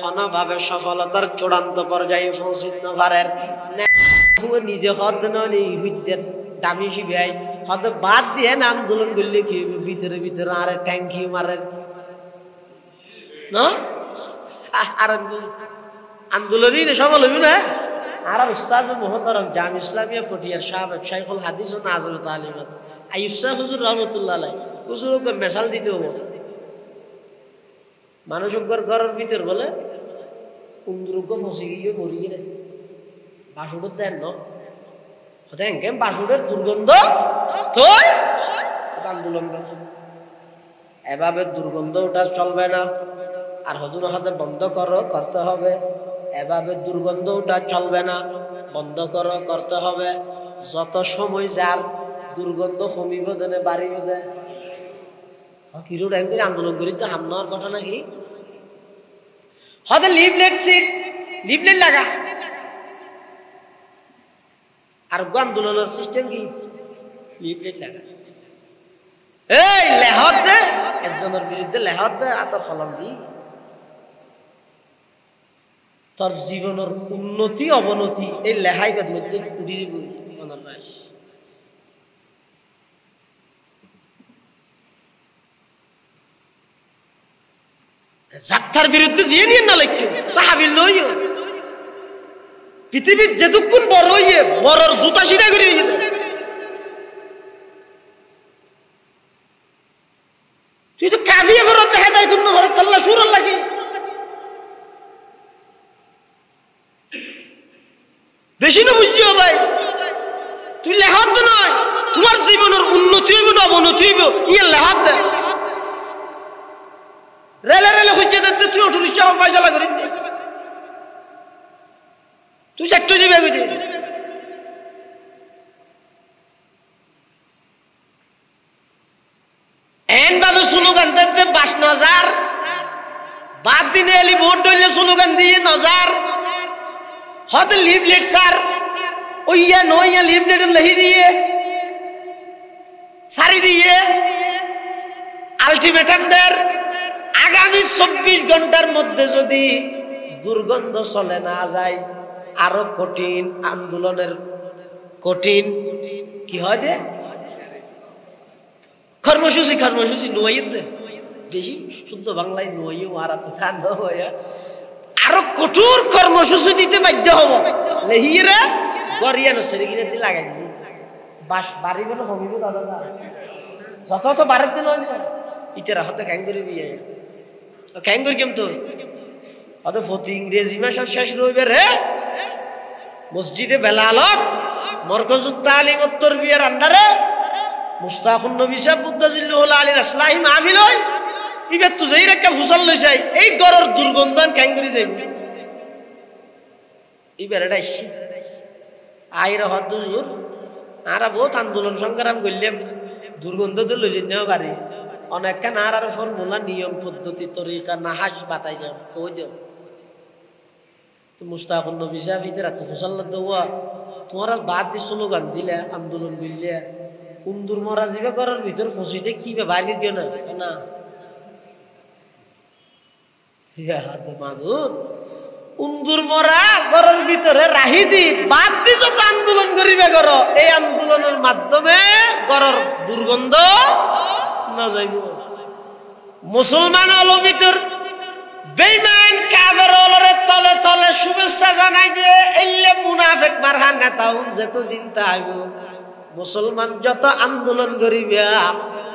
কোনোভাবে সফলতার চূড়ান্ত পর্যায়ে পৌঁছিত নপারের নিজে হদ নয় হুদ্দের দামি শিবাই হয়তো বাদ দিয়ে না আন্দোলন করলে কি ভিতরে ভিতরে আরে ট্যাঙ্কি মারে না আর আন্দোলনই সফল হইব না। আর উস্তাদ মোহতারম জাম ইসলামিয়া পটিয়ার সাহেব শাইখুল হাদিস ও নাজর তালিমাত আইয়ুব শাহ হুজুর রহমতুল্লাহ আলাইহি হুজুরকে মেসাল দিতে হবো। মানুষ ঘরের ভিতর বলে কুন্দুরকে ফসি গিয়ে মরি গেলে বাসুরের দেন ন বাসুরের দুর্গন্ধ তো আন্দোলন এভাবে দুর্গন্ধ ওটা চলবে না। আর হজুর হাতে বন্ধ করতে হবে। এভাবে দুর্গন্ধ ওটা চলবে না, বন্ধ করতে হবে। যত সময় যার দুর্গন্ধ কমিব দেনে বাড়িব দে কিরোড একদিন আন্দোলন করি তো হামনার কথা নাকি হতে লিফলেট লাগা। আর আন্দোলনের সিস্টেম কি লিফলেট লাগা। এই লেহত দে একজনের বিরুদ্ধে লেহত দে আতর ফলন দি তোর জীবনের উন্নতি অবনতি এই লেহাইবের মধ্যে উড়ি দিব। যাত্রার বিরুদ্ধে জিয়ে নিয়ে না লিখি তা হাবিল নই। পৃথিবীর যেটুকুন বড় হইয়ে বড়র জুতা সিধা করে তুই তো কাভিয়ে ফেরত দেখা যায় তুমি ঘরে তল্লা সুর লাগে। বেশি না বুঝছো ভাই তুই লেহাত নয় তোমার জীবনের উন্নতি হইব না অবনতি হইব ইয়ে লেহাত দে রেলে খুঁজছে দেখতে তুই অটো রিক্সা পয়সা করি তুই একটু যাবে এন ভাবে স্লোগান দেখতে ৫,০০০ বাদ দিনে এলি ভোট হইলে স্লোগান দিয়ে নজার হতে লিফলেট স্যার ওইয়া নইয়া লিফলেট লেহি দিয়ে সারি দিয়ে আলটিমেটাম দের আগামী ২৪ ঘন্টার মধ্যে যদি দুর্গন্ধ চলে না যায় আরো কঠিন আন্দোলনের কঠিন কি হয় দে কর্মসূচি নয় বেশি শুদ্ধ বাংলায় নয় আর ঠান্ডা হয়ে আরো কঠোর কর্মসূচি দিতে বাধ্য হব। লেহিরা গড়িয়া নসরি কিনে দিয়ে লাগাই দিবি বাস বাড়ি বলে কমিব দাদা যত তো বাড়ির দিন ইতারা হতে ক্যাং করে দিয়ে ক্যাং করি কেমতো অত ফতি ইংরেজি মাসের শেষ রইবে রে মসজিদে বেলালত মরকজুত তালিম উত্তর বিয়ার আন্ডারে মুস্তাফুন নবী সাহেব বুদ্দাজিল্লাহুল আলী রাসলাহি মাহফিল হয় ইবার তুই একটা ফুসল লই যাই এই গরর দুর্গন্ধন ক্যাং করে যাইব ইবার এটা আইরা হদ দুজুর আর বহুত আন্দোলন সংগ্রাম করলাম দুর্গন্ধ তো লই যাই পারি অনেকটা নার আর ফর্মুলা নিয়ম পদ্ধতি তরিকা নাহাজ বাতাই যাও কই যাও তো মুস্তাফুন নবী সাহেব ইতে রাত ফুসল দেওয়া তোমার বাদ দিয়ে স্লোগান দিলে আন্দোলন করলে কুন্দুর মরা যাবে ঘরের ভিতর ফসিতে কি বাইরে গিয়ে না উন্দুর মরা ঘরের ভিতরে রাহি দি বাদ দি যত আন্দোলন করিবে ঘর এই আন্দোলনের মাধ্যমে ঘরের দুর্গন্ধ না যাইব। মুসলমান হলো ভিতর বেঈমান কাফের হলরে তলে তলে শুভেচ্ছা জানাই দিয়ে এলে মুনাফিক মারহান নেতাও যতদিন তাইব মুসলমান যত আন্দোলন করিবে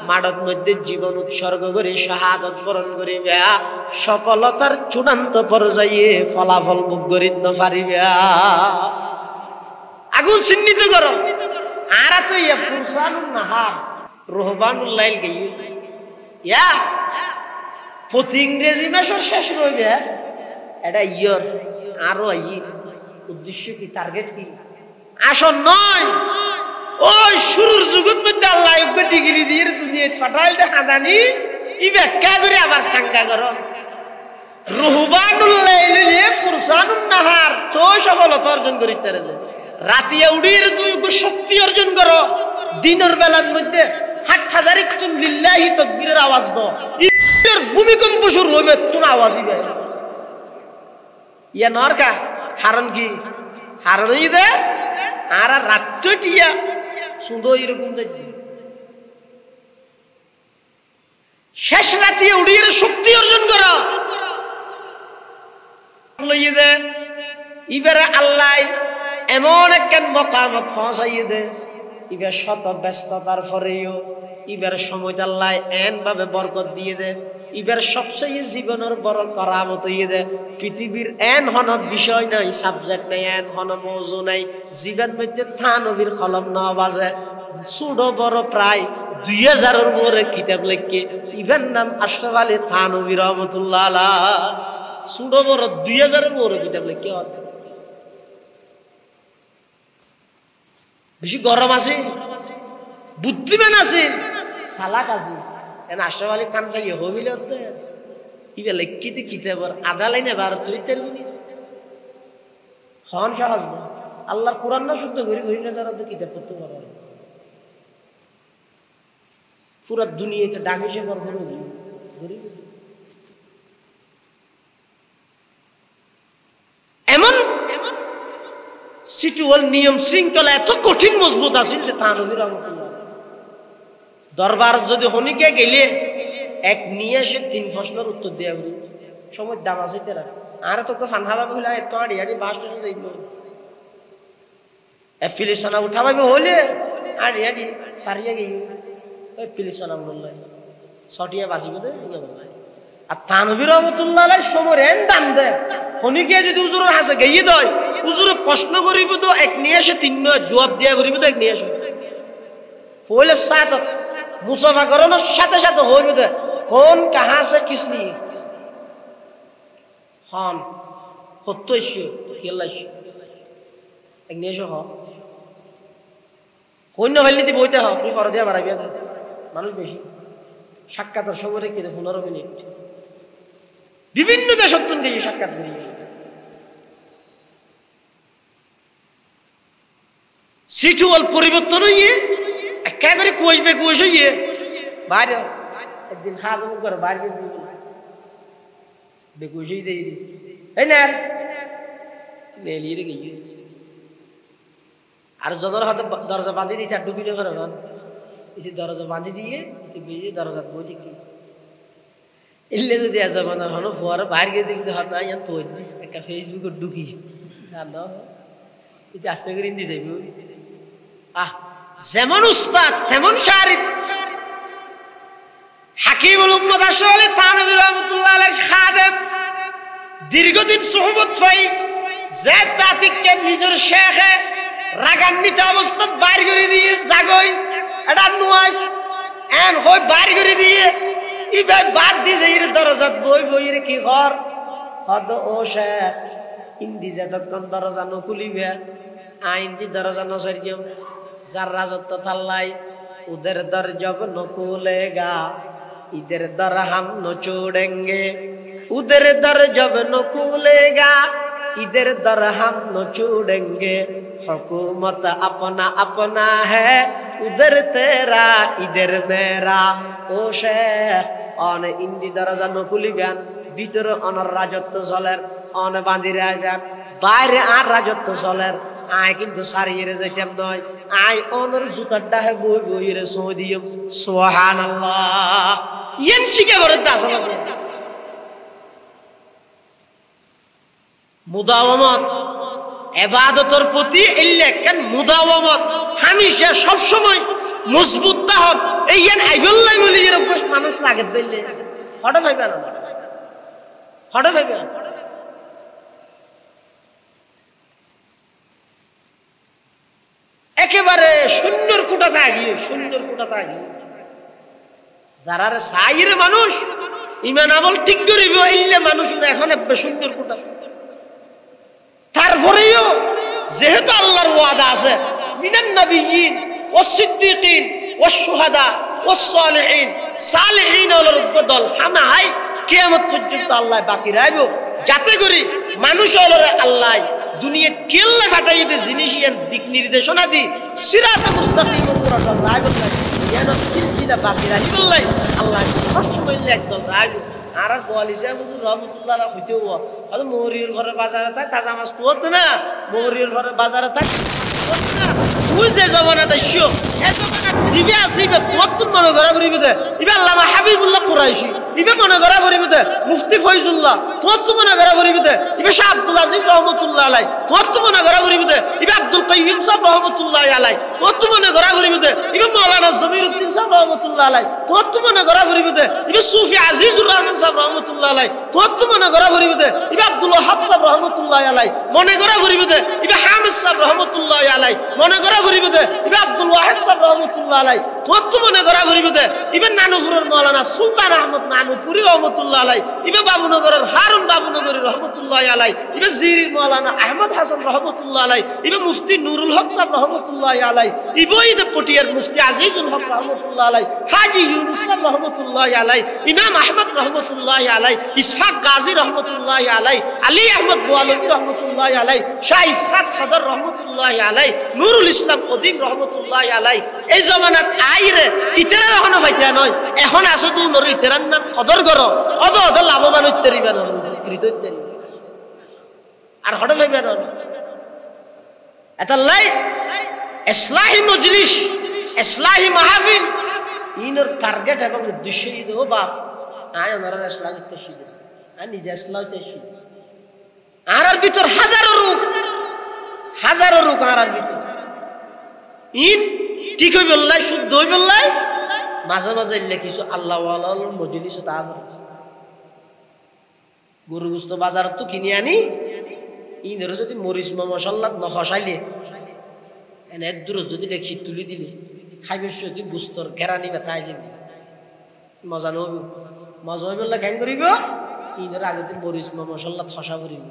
মাঠের মধ্যে জীবন উৎসর্গ করে শাহাদত বরণ করিবে সফলতার চূড়ান্ত পর্যায়ে ফলাফল ভোগ করিতে পারিবে। আগুন চিহ্নিত করো আর তো ইয়া ফুরসানুন নাহার রহবানুল লাইল গই ইয়া প্রতি ইংরেজি মাসের শেষ রইবে এটা ইয়ার আরো আই উদ্দেশ্য কি টার্গেট কি আসন নয় ওই শুরুর যুগত মধ্যে আল্লাহ একবার ডিগ্রি দিয়ে দুনিয়া ফাটাইল হাদানি ই ব্যাখ্যা করে আবার সাঙ্গা করো রুহবানুল লাইল নিয়ে ফুরসানুন নাহার তো সফলতা অর্জন করিতে পারে রাতিয়া উড়িয়ে তুই শক্তি অর্জন করো দিনের বেলার মধ্যে হাটহাজারি তুম লিল্লাহি তাকবীরের আওয়াজ দাও ইসের ভূমিকম্প শুরু হবে তোমার আওয়াজই বের ইয়া নরকা হারন কি হারনই দে আর রাতটিয়া সুন্দর এরকম শেষ রাতে উড়িয়ে শক্তি অর্জন করা লইয়ে দে ইবারে আল্লাহ এমন একখান মকামত পৌঁছাইয়ে দে ইবার শত ব্যস্ততার পরেও ইবার সময়টা আল্লাহ এন ভাবে বরকত দিয়ে দে ইবার সবচেয়ে জীবনের বড় করামত হইয়ে দে পৃথিবীর এন হন বিষয় নাই সাবজেক্ট নাই এন হন মৌজু নাই জীবন মধ্যে থানবীর কলম না বাজে ছোট বড় প্রায় 2000-এর উপরে কিতাব লেখকে ইবার নাম আশরাফ আলী থানবী রহমতুল্লাহ আলাহ ছোট বড় 2000-এর উপরে কিতাব লেখকে বেশি গরম আছে বুদ্ধিমান আছে চালাক আছে এন আশরাফ আলী খান খাইয়ে হবিলে হতে ইবে লেখিতে কিতাবর আধা লাইনে 12-13 মিনিট হন সহজ না আল্লাহর কোরআন না শুদ্ধ ঘুরি ঘুরি না যারা তো কিতাব পড়তে পারে পুরা দুনিয়াতে ডাকিসে পর ঘুরি এমন সিটুয়াল নিয়ম শৃঙ্খলা এত কঠিন মজবুত আছে যে থানবীর রহমতুল্লাহ দরবার যদি হনিকে গেলে এক নিয়ে এসে 3 প্রশ্নের উত্তর দেয়া সময় দাম আছে তেরা আর তোকে ফানহাবা বলে এত আড়ি বাস স্টেশন যাইব এফিলিশনা উঠাবাবে হলে আড়ি সারিয়া গই ওই ফিলিশনা বললাই ছটিয়া বাসিব দে আর থানবীর রহমতুল্লাহ আলাইহি সময় এন দাম দে হনিকে যদি হুজুরের হাসে গইয়ে দেয় হুজুরে প্রশ্ন করিব তো এক নিয়ে এসে 3 জবাব দেয়া করিব তো এক নিয়ে এসে পহলে সাত মুসাফা করানোর সাথে সাথে হইবে দে কোন কাহা সে কিস নিয়ে হন হত্য ইস্যু খেলা ইস্যু এক নিয়ে এসে হইন্য হইলে বইতে হ তুমি ফর দিয়া বাড়াইয়া দে মানুষ বেশি সাক্ষাতের সময় রেখে 15 মিনিট বিভিন্ন দেশের তুন সাক্ষাৎ করি সিটুয়াল পরিবর্তন হইয়ে একা করে কুয়াশবে কুয়াশ হইয়ে বাইরে একদিন খাওয়া দাওয়া করে বাইরে দিব বেকুশই দিয়ে এই না নেলিয়ে গিয়ে আর যদর হাতে দরজা বাঁধি দিই তার ঢুকিলে করে না এই দরজা বাঁধি দিয়ে বেরিয়ে দরজা বই দেখি ইল্লে যদি আছে মনে হলো পরে বাইরে গিয়ে দেখতে হাত না তো একটা ফেসবুকে ঢুকি আর না এটা আস্তে করে ইন্দি যাইব যেমন উস্তাদ তেমন শারিদ হাকিমুল উম্মত আশরাফ আলী থানভী রাহমাতুল্লাহ আলাইহি খাদেম দীর্ঘদিন সুহবত পাই যে তাতিককে নিজের শেখে রাগান্বিত অবস্থাত বাইর করে দিয়ে জাগই এটা নুয়াস এন হই বাইর করে দিয়ে ইবে বাদ দিয়ে যাই দরজাত বই বই রে কি কর হদ ও শেখ ইন্দি যে তখন দরজা নকুলিবে আইন দি দরজা নসরিও যার রাজত্ব থাল্লাই উদের দর জব নকুলেগা ইদের দর হাম নচোড়েঙ্গে উদের দর জব নকুলেগা इधर दर हम न छोड़ेंगे हुकूमत अपना अपना है उधर तेरा इधर मेरा ओ शेख অন ইন্দি দরজা নকুলিবেন ভিতরে অনর রাজত্ব চলের অন বাঁধিরে আইবেন বাইরে আর রাজত্ব চলের আয় কিন্তু সারিয়ে যাইতাম নয় আয় অনর জুতার ডাহে বই বই রে সৌদিয়ম সুবহানাল্লাহ ইয়েন শিখে বড় দাস মুদাওয়ামত ইবাদতের প্রতি ইল্লাকান মুদাওয়ামত হামেশা সব সময় মজবুত তাহব এইয়ান আইবল্লাই বলি এরকম মানুষ লাগে দিলে হঠাৎ ভাইবে না হঠাৎ ভাইবে না একেবারে শূন্যর কোটা থাকি শূন্যর কোটা থাকি যারা সাইরে মানুষ ইমান আমল ঠিক করিব ইল্লে মানুষ এখন শূন্যর কোটা তারপরেও যেহেতু আল্লাহর ওয়াদা আছে মিনান নবিয়্যিন ওয়াস সিদ্দিকিন ওয়াস শুহাদা ওয়াস সালিহিন সালিহিন হলোর বদল হামাই কিয়ামত পর্যন্ত আল্লাহ বাকি রাখবো যাতে করি মানুষ হলোরে আল্লাহ দুনিয়া কেল্লা ফাটাইতে জিনিসিয়ান দিক নির্দেশনা দি সিরাতে মুস্তাকিম উপর রাখবো ইয়ান সিলসিলা বাকি রাখবো আল্লাহ সবসময় একদম রাখবো আর গোয়ালিসা হুজুর রহমাতুল্লাহ হইতেও আর মহরির ঘরে বাজারে থাক তাজা মাছ তোত না মহরির ঘরে বাজারে থাক না তুই যে জমানা দাইছো এ জমানা জিবে আসিবে তোত মনে ঘরে ঘুরিবে দে ইবা আল্লামা হাবিবুল্লাহ কুরাইশি ইবে মনে করা করিবে মুফতি ফয়জুল্লাহ তোর তো মনে করা করিবে ইবে শাহ আব্দুল আজিজ রহমতুল্লাহ আলাই তোর তো মনে করা করিবে ইবে আব্দুল কাইয়ুম সাহেব রহমতুল্লাহ আলাই তোর তো মনে করা করিবে ইবে মাওলানা জমিরউদ্দিন সাহেব রহমতুল্লাহ আলাই তোর তো মনে করা করিবে ইবে সুফি আজিজুর রহমান সাহেব রহমতুল্লাহ আলাই তোর তো মনে করা করিবে ইবে আব্দুল ওয়াহাব সাহেব রহমতুল্লাহ আলাই মনে করা করিবে ইবে হামিদ সাহেব রহমতুল্লাহ আলাই মনে করা করিবে ইবে আব্দুল ওয়াহিদ সাহেব রহমতুল্লাহ আলাই তোর তো মনে করা করিবে ইবে নানুপুরের মাওলানা সুলতান আহমদ নানুপুরি রহমতুল্লাহ আলাই ইবে বাবুনগরের হারুন বাবুনগরী রহমতুল্লাহ আলাই ইবে জিরির মাওলানা আহমদ হাসান রহমতুল্লাহ আলাই ইবে মুফতি নুরুল হক সাহেব রহমতুল্লাহ আলাই ইবে ঈদ পটিয়ার মুফতি আজিজুল হক রহমতুল্লাহ আলাই হাজী ইউনুস সাহেব রহমতুল্লাহ আলাই ইমাম আহমদ রহমতুল্লাহ আলাই ইসহাক গাজী রহমতুল্লাহ আলাই আলী আহমদ গোয়ালবী রহমতুল্লাহ আলাই শাহ ইসহাক সদর রহমতুল্লাহ আলাই নুরুল ইসলাম কদিম রহমতুল্লাহ আলাই এই জমানাত আইরে ইতেরা এখনো ফাইতা নয় এখন আছে তো নর ইতেরার না কদর গর অদ লাভবান হইতে রিবা না কৃত হইতে আর হড় ভাইবা না এটা লাই ইসলাহি মজলিস ইসলাহি মাহফিল ইনর টার্গেট এবং উদ্দেশ্য ইদ ও বাপ আয় ওনারা ইসলাহ করতে শিখে আর নিজে ইসলাহ হইতে শিখে আর ভিতর হাজারো রূপ আর ভিতর ইন ঠিক হই বললাই শুদ্ধ হই বললাই মাঝে মাঝে ইল্লে কিছু আল্লাহ ওয়ালার মজলিস তা গরু গোস্ত বাজার তো কিনে আনি ইনের যদি মরিচ মশলা নখসাইলে এনে দূর যদি দেখছি তুলি দিলে খাইবে যদি গোস্তর ঘেরানি ব্যথা আই যাবে মজা নহব মজা হই বললে কেন করিব ইনের আগতে মরিচ মশলা খসা করিব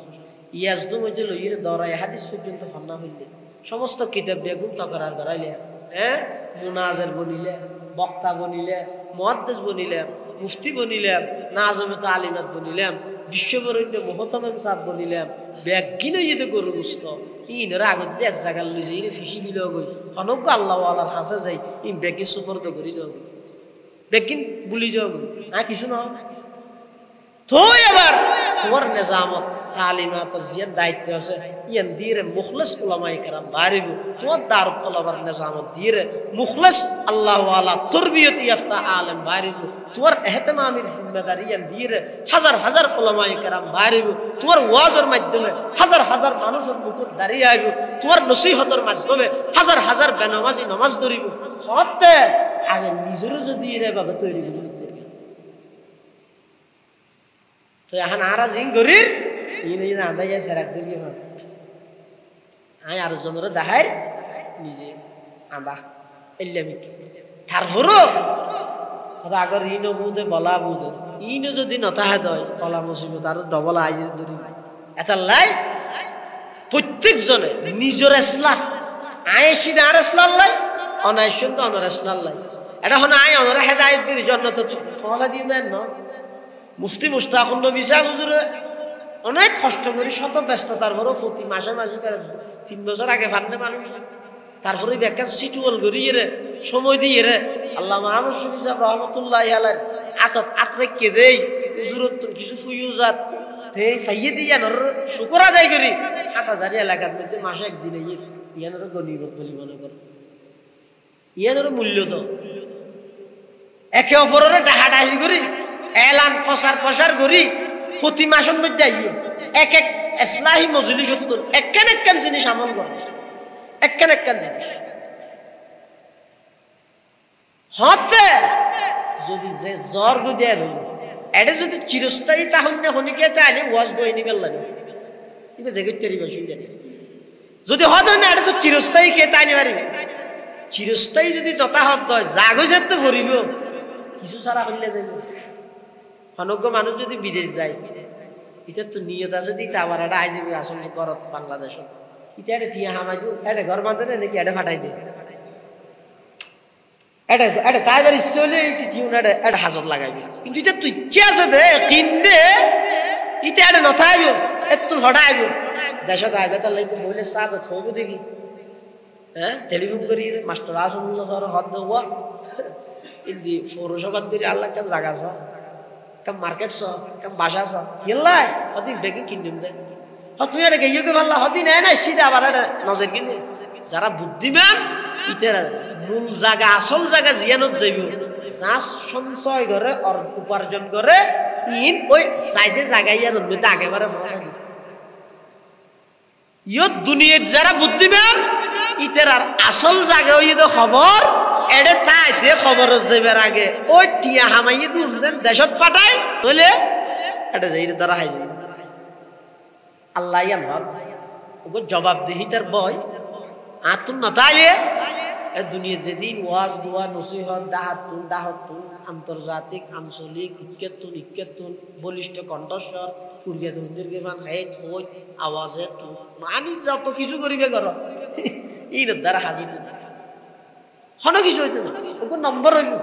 ইয়াজ তো মধ্যে লইয়ে দরাই হাদিস পর্যন্ত ফান্না হইলে সমস্ত কিতাব বেগুন তকরার করাইলে হ্যাঁ মুনাজের বনিলে বক্তা বনিলে মুহাদ্দিস বনিলে মুফতি বনিলাম নাজমত আলিমাত বনিলাম বিশ্ববরণ্য মহতমাম সাহেব বনিলাম ব্যাগিন যদি গরু গুস্ত ইনরা আগত এক জায়গার লই যাই ফিসি বিল গই অনজ্ঞ আল্লাহ আল্লাহর হাসে যাই ইন ব্যাগিন সুপর্দ করি যাও ব্যাগিন বুলি যাও কিছু না তো এবার তোমার নিজামত তালিমাতের যে দায়িত্ব আছে ইয়ান দিয়ে মুখলেস উলামায়ে কেরাম বাড়িব তোমার দারুত তলবার নিজামত দিয়ে মুখলেস আল্লাহ ওয়ালা তরবিয়ত ইয়াফতা আলেম বাড়িব তোমার ইহতিমামের জিম্মেদারি ইয়ান দিয়ে হাজার হাজার উলামায়ে কেরাম বাড়িব তোমার ওয়াজের মাধ্যমে হাজার হাজার মানুষের মুখত দাঁড়িয়ে আইব তোমার নসিহতের মাধ্যমে হাজার হাজার বেনামাজি নামাজ ধরিব হতে আগে নিজেরও যদি এভাবে তৈরি করে তো এখন আরা জিং গরির ইনে ইনে আন্দা যায় সেরাক দিলি না আই আর জনরে দেখাই নিজে আন্দা এল্লামি তারপরও আগর ইনো বুদে বলা বুদে ইনো যদি নতাহে দয় কলা মুসিবত আর ডবল আই ধরি এটা লাই প্রত্যেক জনে নিজের ইসলাম আয়েশি আর ইসলাম লাই অনাইশন তো অনর ইসলাম লাই এটা হন আই অনর হেদায়েত দির জন্য তো ফসা দিন না মুফতি মুশতাকুন নবী সাহেব হুজুরে অনেক কষ্ট করে শত ব্যস্ততার পরও প্রতি মাসে মাসে 3 বছর আগে ফান্নে মানুষ তারপরে ব্যাখ্যা সিটুয়াল করিয়ে রে সময় দিয়ে রে আল্লাহ মাহমুদ শফি সাহেব রহমতুল্লাহি আলাইহি আতরে কে দেই হুজুরত কিছু ফুয়ুজাত তে ফাইয়ে দিয়া নর শুকর আদায় করি 8000 এলাকার মধ্যে মাসে একদিন ইয়ানর গনিবত বলি মনে করে ইয়ানর মূল্য তো একে অপরের ডাহাডাহি করি এলান প্রচার করি প্রতি মাসের মধ্যে আইও এক এক ইসলাহি মজলিস উত্তর একখান জিনিস আমল করে একখান জিনিস হতে যদি যে জ্বর গুদে এটা যদি চিরস্থায়ী তাহলে হনিকে তাহলে ওয়াজ বই নিবেল লাগে ইবে জগৎ তেরি বেশি জানি যদি হত না এটা তো চিরস্থায়ী কে তাই নিবারিবে চিরস্থায়ী যদি তথা হত হয় জাগো যেতে ভরিব কিছু ছাড়া হইলে যাইব অনজ্ঞ মানুষ যদি বিদেশ যায় এটা তো নিয়ত আছে দিতে আবার এটা আইজিবি আসল করত বাংলাদেশ এটা এটা টিয়া হামাই দু এটা ঘর বাঁধে না নাকি এটা ফাটাই দে এটা তাই এবার ইচ্ছে হলে এটা হাজত লাগাইবি কিন্তু এটা তুই ইচ্ছে আছে দে কিনবে ইটা এটা নথাইব একটু হটাইব দেশত আইবে তার লাগতে হইলে চা তো থইব দেখি হ্যাঁ টেলিফোন করি মাস্টার আসুন হদ দেওয়া ইন্দি পৌরসভার দিকে আল্লাহ কেন জাগা কাম মার্কেট কাম বাসা গেলাই হদি বেগে কিনিম দে তুমি এটা গিয়ে পারলা হদি নেয় না সিধে আবার নজর কিনে যারা বুদ্ধিমান ইতার মূল জায়গা আসল জায়গা জিয়ানত যাইব যা সঞ্চয় করে উপার্জন করে ইন ওই সাইডে জায়গায় মধ্যে একেবারে পৌঁছা দিবে ইয়ত দুনিয়ার যারা বুদ্ধিমান ইতার আর আসল জায়গা ওই খবর এডে তাইতে খবর যাইবার আগে ওই টিয়া হামাইয়ে দুন যেন দেশত পাঠায় বলে এটা যাই দ্বারা হাই যাই আল্লাহ আমার ওকে জবাবদিহিতার বয় আতুন না তাইলে দুনিয়া যেদিন ওয়াজ দোয়া নসিহত দাহাতুন আন্তর্জাতিক আঞ্চলিক ইক্কেতুন বলিষ্ঠ কণ্ঠস্বর ফুরগে দীর্ঘে মান হেত হই আওয়াজে তো মানি যত কিছু করিবে কর এই দ্বারা হাজির হন কিছু হইতো না ওকে নম্বর হইল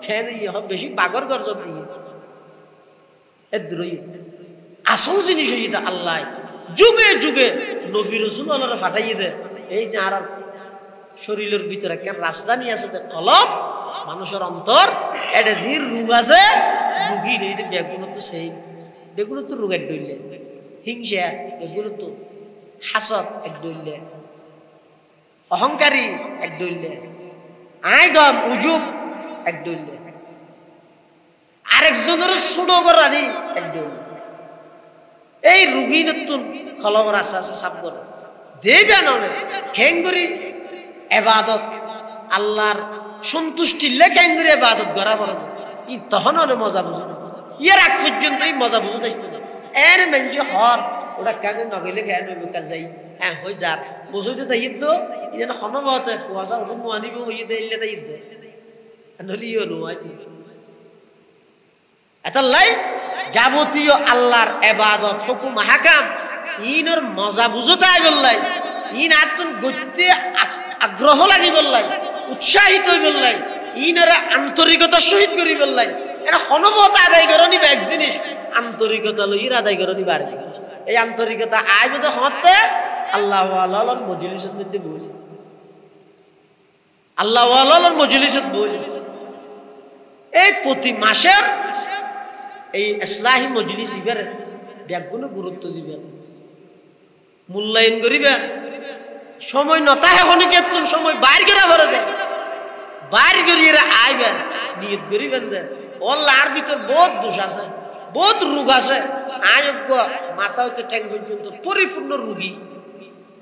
ফ্যান বেশি বাগর গর্জন দিয়ে এদ্রই আসল জিনিস হইতা আল্লাহ যুগে যুগে নবী রাসূল আল্লাহর পাঠাইয়ে দে এই যে আর শরীরের ভিতরে কেন রাজধানী আছে কলব মানুষের অন্তর এটা যে রোগ আছে রোগী নেই বেগুন তো সেই বেগুন তো রোগের ডইলে হিংসা বেগুন তো হাসত এক ডইলে অহংকারী এক ডইলে আইগম উজুব এক ডইলে আরেকজনের সুড়ো করানি এক ডইলে এই রোগী নতুন কলবর আছে সাপ করে দেবে না খেঙ্গুরি এবাদত আল্লাহর সন্তুষ্টি লেখেঙ্গুরি এবাদত করা বড় তখন অনেক মজা বুঝো না ইয়ার আগ পর্যন্ত মজা বুঝো দেখতে না এর মেঞ্জি হর ওটা কাজে নগেলে কেন কাজ যাই হ্যাঁ হয়ে যার বুঝতে তাই তো এটা হনবতে কুয়াশা ওষুধ নোয়ানিব হইয়ে দে ইলে তাই দে নলি ইও নোয়াই এতাল্লাই যাবতীয় আল্লাহর ইবাদত হুকুম হাকাম ইনর মজা বুঝো তাই বললাই ইন আতুন গতি আগ্রহ লাগি বললাই উৎসাহিত হই বললাই ইনরা আন্তরিকতার সহিত করি বললাই এটা হনবত আদায় করনি এক জিনিস আন্তরিকতা লইর আদায় করনি বারে এই আন্তরিকতা আইব তো হতে আল্লাহ ওয়ালার মজলিসের মধ্যে বুঝি আল্লাহ ওয়ালার মজলিসত বুঝি এই প্রতি মাসের এই ইসলাহি মজলিস ইবারে ব্যাগগুলো গুরুত্ব দিবেন মূল্যায়ন করিবেন সময় নতা এখনই কেতন সময় বাইর করে ভরে দেয় বাইর করিয়ে আইবেন নিয়ত করিবেন দে ওল্লার ভিতর বহুত দোষ আছে বহুত রোগ আছে আয়োগ্য মাথা হইতে ঠ্যাং পর্যন্ত পরিপূর্ণ রোগী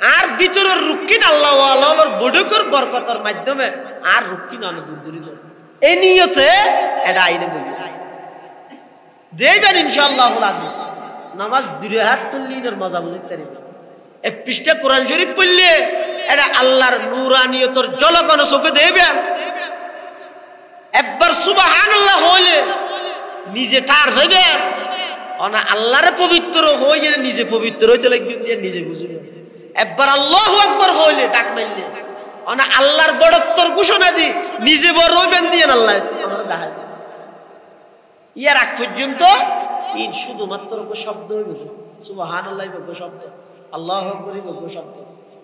আর ভিতরের রুকিন আল্লাহ আল্লাহর বড়কর বরকতের মাধ্যমে আর রুকিন অনেক দূর করিল এই নিয়তে এটা আইনে বই দেবেন ইনশাআল্লাহুল আজিজ নামাজ দুই হাত তুললিনের মজা বুঝতে পারিবে এক পৃষ্ঠা কোরআন শরীফ পড়লে এটা আল্লাহর নূরানিয়তের ঝলক চোখে দেবেন একবার সুবহানাল্লাহ হইলে নিজে টার হইবে অনা আল্লাহর পবিত্র হইয়ে নিজে পবিত্র হইতে লাগবে নিজে বুঝবে একবার আল্লাহু আকবার হইলে ডাক মারলে অনা আল্লাহর বড়ত্বর ঘোষণা দি নিজে বড় হইবেন দিয়ে আল্লাহ আমরা দেখায় ইয়ার আগ পর্যন্ত ইন শুধুমাত্র শব্দ হইবে সুবহানাল্লাহ বলবে শব্দ আল্লাহু আকবার বলবে শব্দ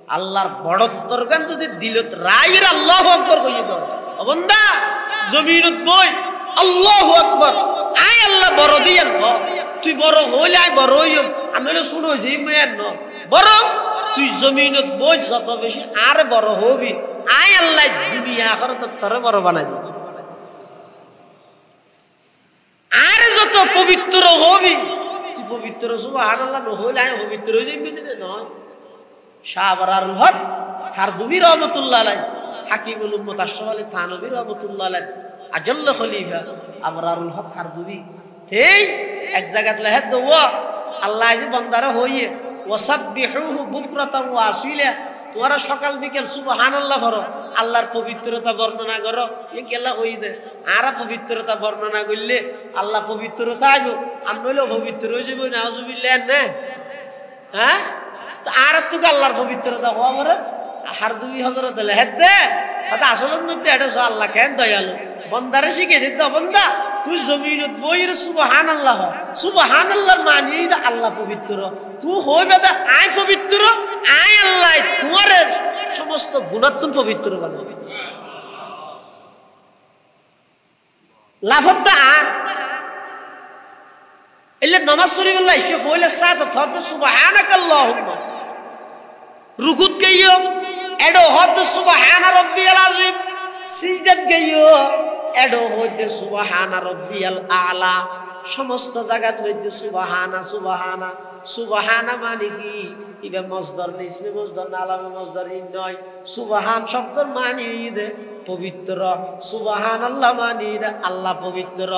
আল্লাহর বড়ত্বর গান যদি দিলত রায়ের আল্লাহু আকবার কইয়ে দাও বান্দা জমিনত বই আল্লাহু আকবার আয় আল্লাহ বড় দিয়েন তুই বড় হইলে আয় বড় হইম আমি শুনো যে মেয়ের ন বড় তুই জমিনত বই যত বেশি আর বড় হবি আয় আল্লাহ দুনিয়া আখিরাত তোরে বড় বানাই দিব আর যত পবিত্র হবি তুই পবিত্র সুবহানাল্লাহ নহইলে আয় পবিত্র হই যাবি নয় শাহ আবরারুল হক হারদুবি রহমাতুল্লাহ আলাইহি হাকিমুল উম্মত আশরাফ আলী থানভী রহমাতুল্লাহ আলাইহি আজল্ল খলিফা আবরারুল হক হারদুবি এই এক জায়গাত লেখা দোয়া আল্লাহ যে বান্দারা হইয়ে ওয়াসাববিহুহু বুকরাতান ওয়া আসিলা তোরা সকাল বিকেল সুবহানাল্লাহ করো আল্লাহর পবিত্রতা বর্ণনা করো এ গেলা হই দে আরা পবিত্রতা বর্ণনা করলে আল্লাহ পবিত্রতা আইব আর নইলে পবিত্র হয়ে যাবে নাউজুবিল্লাহ না হ্যাঁ আর তুই আল্লাহর পবিত্রতা হওয়া মরে হারদুবি হযরত লেখা দে কথা আসলের মধ্যে এটা আল্লাহ কেন দয়ালু বন্দারে শিখে দিত বন্দা তুই জমিনত বইরে সুবহানাল্লাহ সুবহানাল্লাহ মানে আল্লাহ পবিত্র তুই হইবে দা আয় পবিত্র আয় আল্লাহ তোমার সমস্ত গুণাত্মক পবিত্র বানাবে লাফটা আর এলে নামাজ শরীফুল্লাহ ইসে হইলে সাথে থত সুবহানাকাল্লাহুম্মা রুকুত কেইও এডো হদ সুবহানা রাব্বিয়াল আযীম সিজদাত গাইও এডো হদ সুবহানা রাব্বিয়াল আলা সমস্ত জায়গাত হইতে সুবহানা সুবহানা সুবহানা মানে কি ইবা মসদার না ইসমে মসদার না আলামে মসদার নয় সুবহান শব্দের মানে ইদে পবিত্র সুবহানাল্লাহ মানে আল্লাহ পবিত্র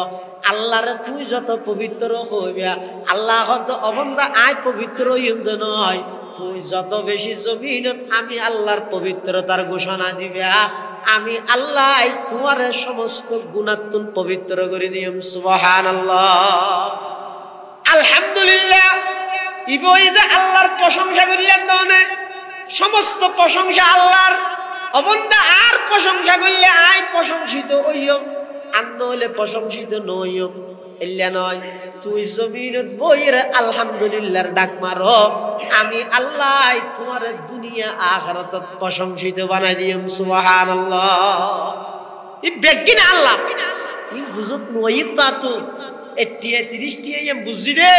আল্লাহরে তুই যত পবিত্র হইবা আল্লাহ হদ অবন্দা আয় পবিত্র হইম নয় তুই যত বেশি জমিনত আমি আল্লাহর পবিত্রতার ঘোষণা দিবা আমি আল্লাহ তোমার সমস্ত গুণাত্মন পবিত্র করে দিম সুবহানাল্লাহ আলহামদুলিল্লাহ ইবইদা আল্লাহর প্রশংসা করিলেন না সমস্ত প্রশংসা আল্লাহর অবন্দা আর প্রশংসা করলে আই প্রশংসিত হইও আর নইলে প্রশংসিত নইও এল্লা নয় তুই জমিনত বইরে আলহামদুলিল্লাহর ডাক মারো আমি আল্লাহ তোমার দুনিয়া আখিরাতত প্রশংসিত বানাই দিম সুবহানাল্লাহ ই বেগিন আল্লাহ ই বুঝত নই তো এটিয়া 30 টিয়া এম বুঝি দে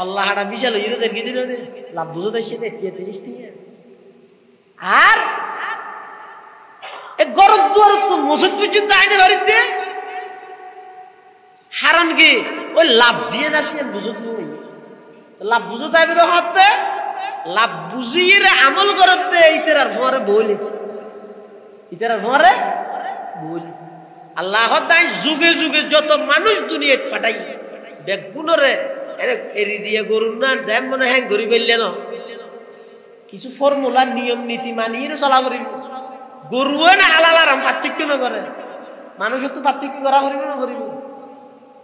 আল্লাহ হাড়া বিশাল হইরো যে গিদিল রে লাভ বুঝত আসছে এটিয়া 30 টিয়া আর এ গরদ দুয়ার তো মসজিদ পর্যন্ত আইনে বাড়িতে হারান কি ওই লাভ জিয়ে না সিয়ে বুঝত নই লাভ বুঝত আইবে তো হতে লাভ বুঝিয়ে আমল করতে ইতার ফরে বলি ইতার ফরে বলি আল্লাহ তাই যুগে যুগে যত মানুষ দুনিয়াত ফাটাই বেগুনরে এরি দিয়ে গরুর না যেম মনে হ্যাঁ গরি বললে না কিছু ফর্মুলা নিয়ম নীতি মানিয়ে চলা করি গরুয়ে না হালাল আরাম পার্থক্য না করে মানুষের তো পার্থক্য করা করিব না করিব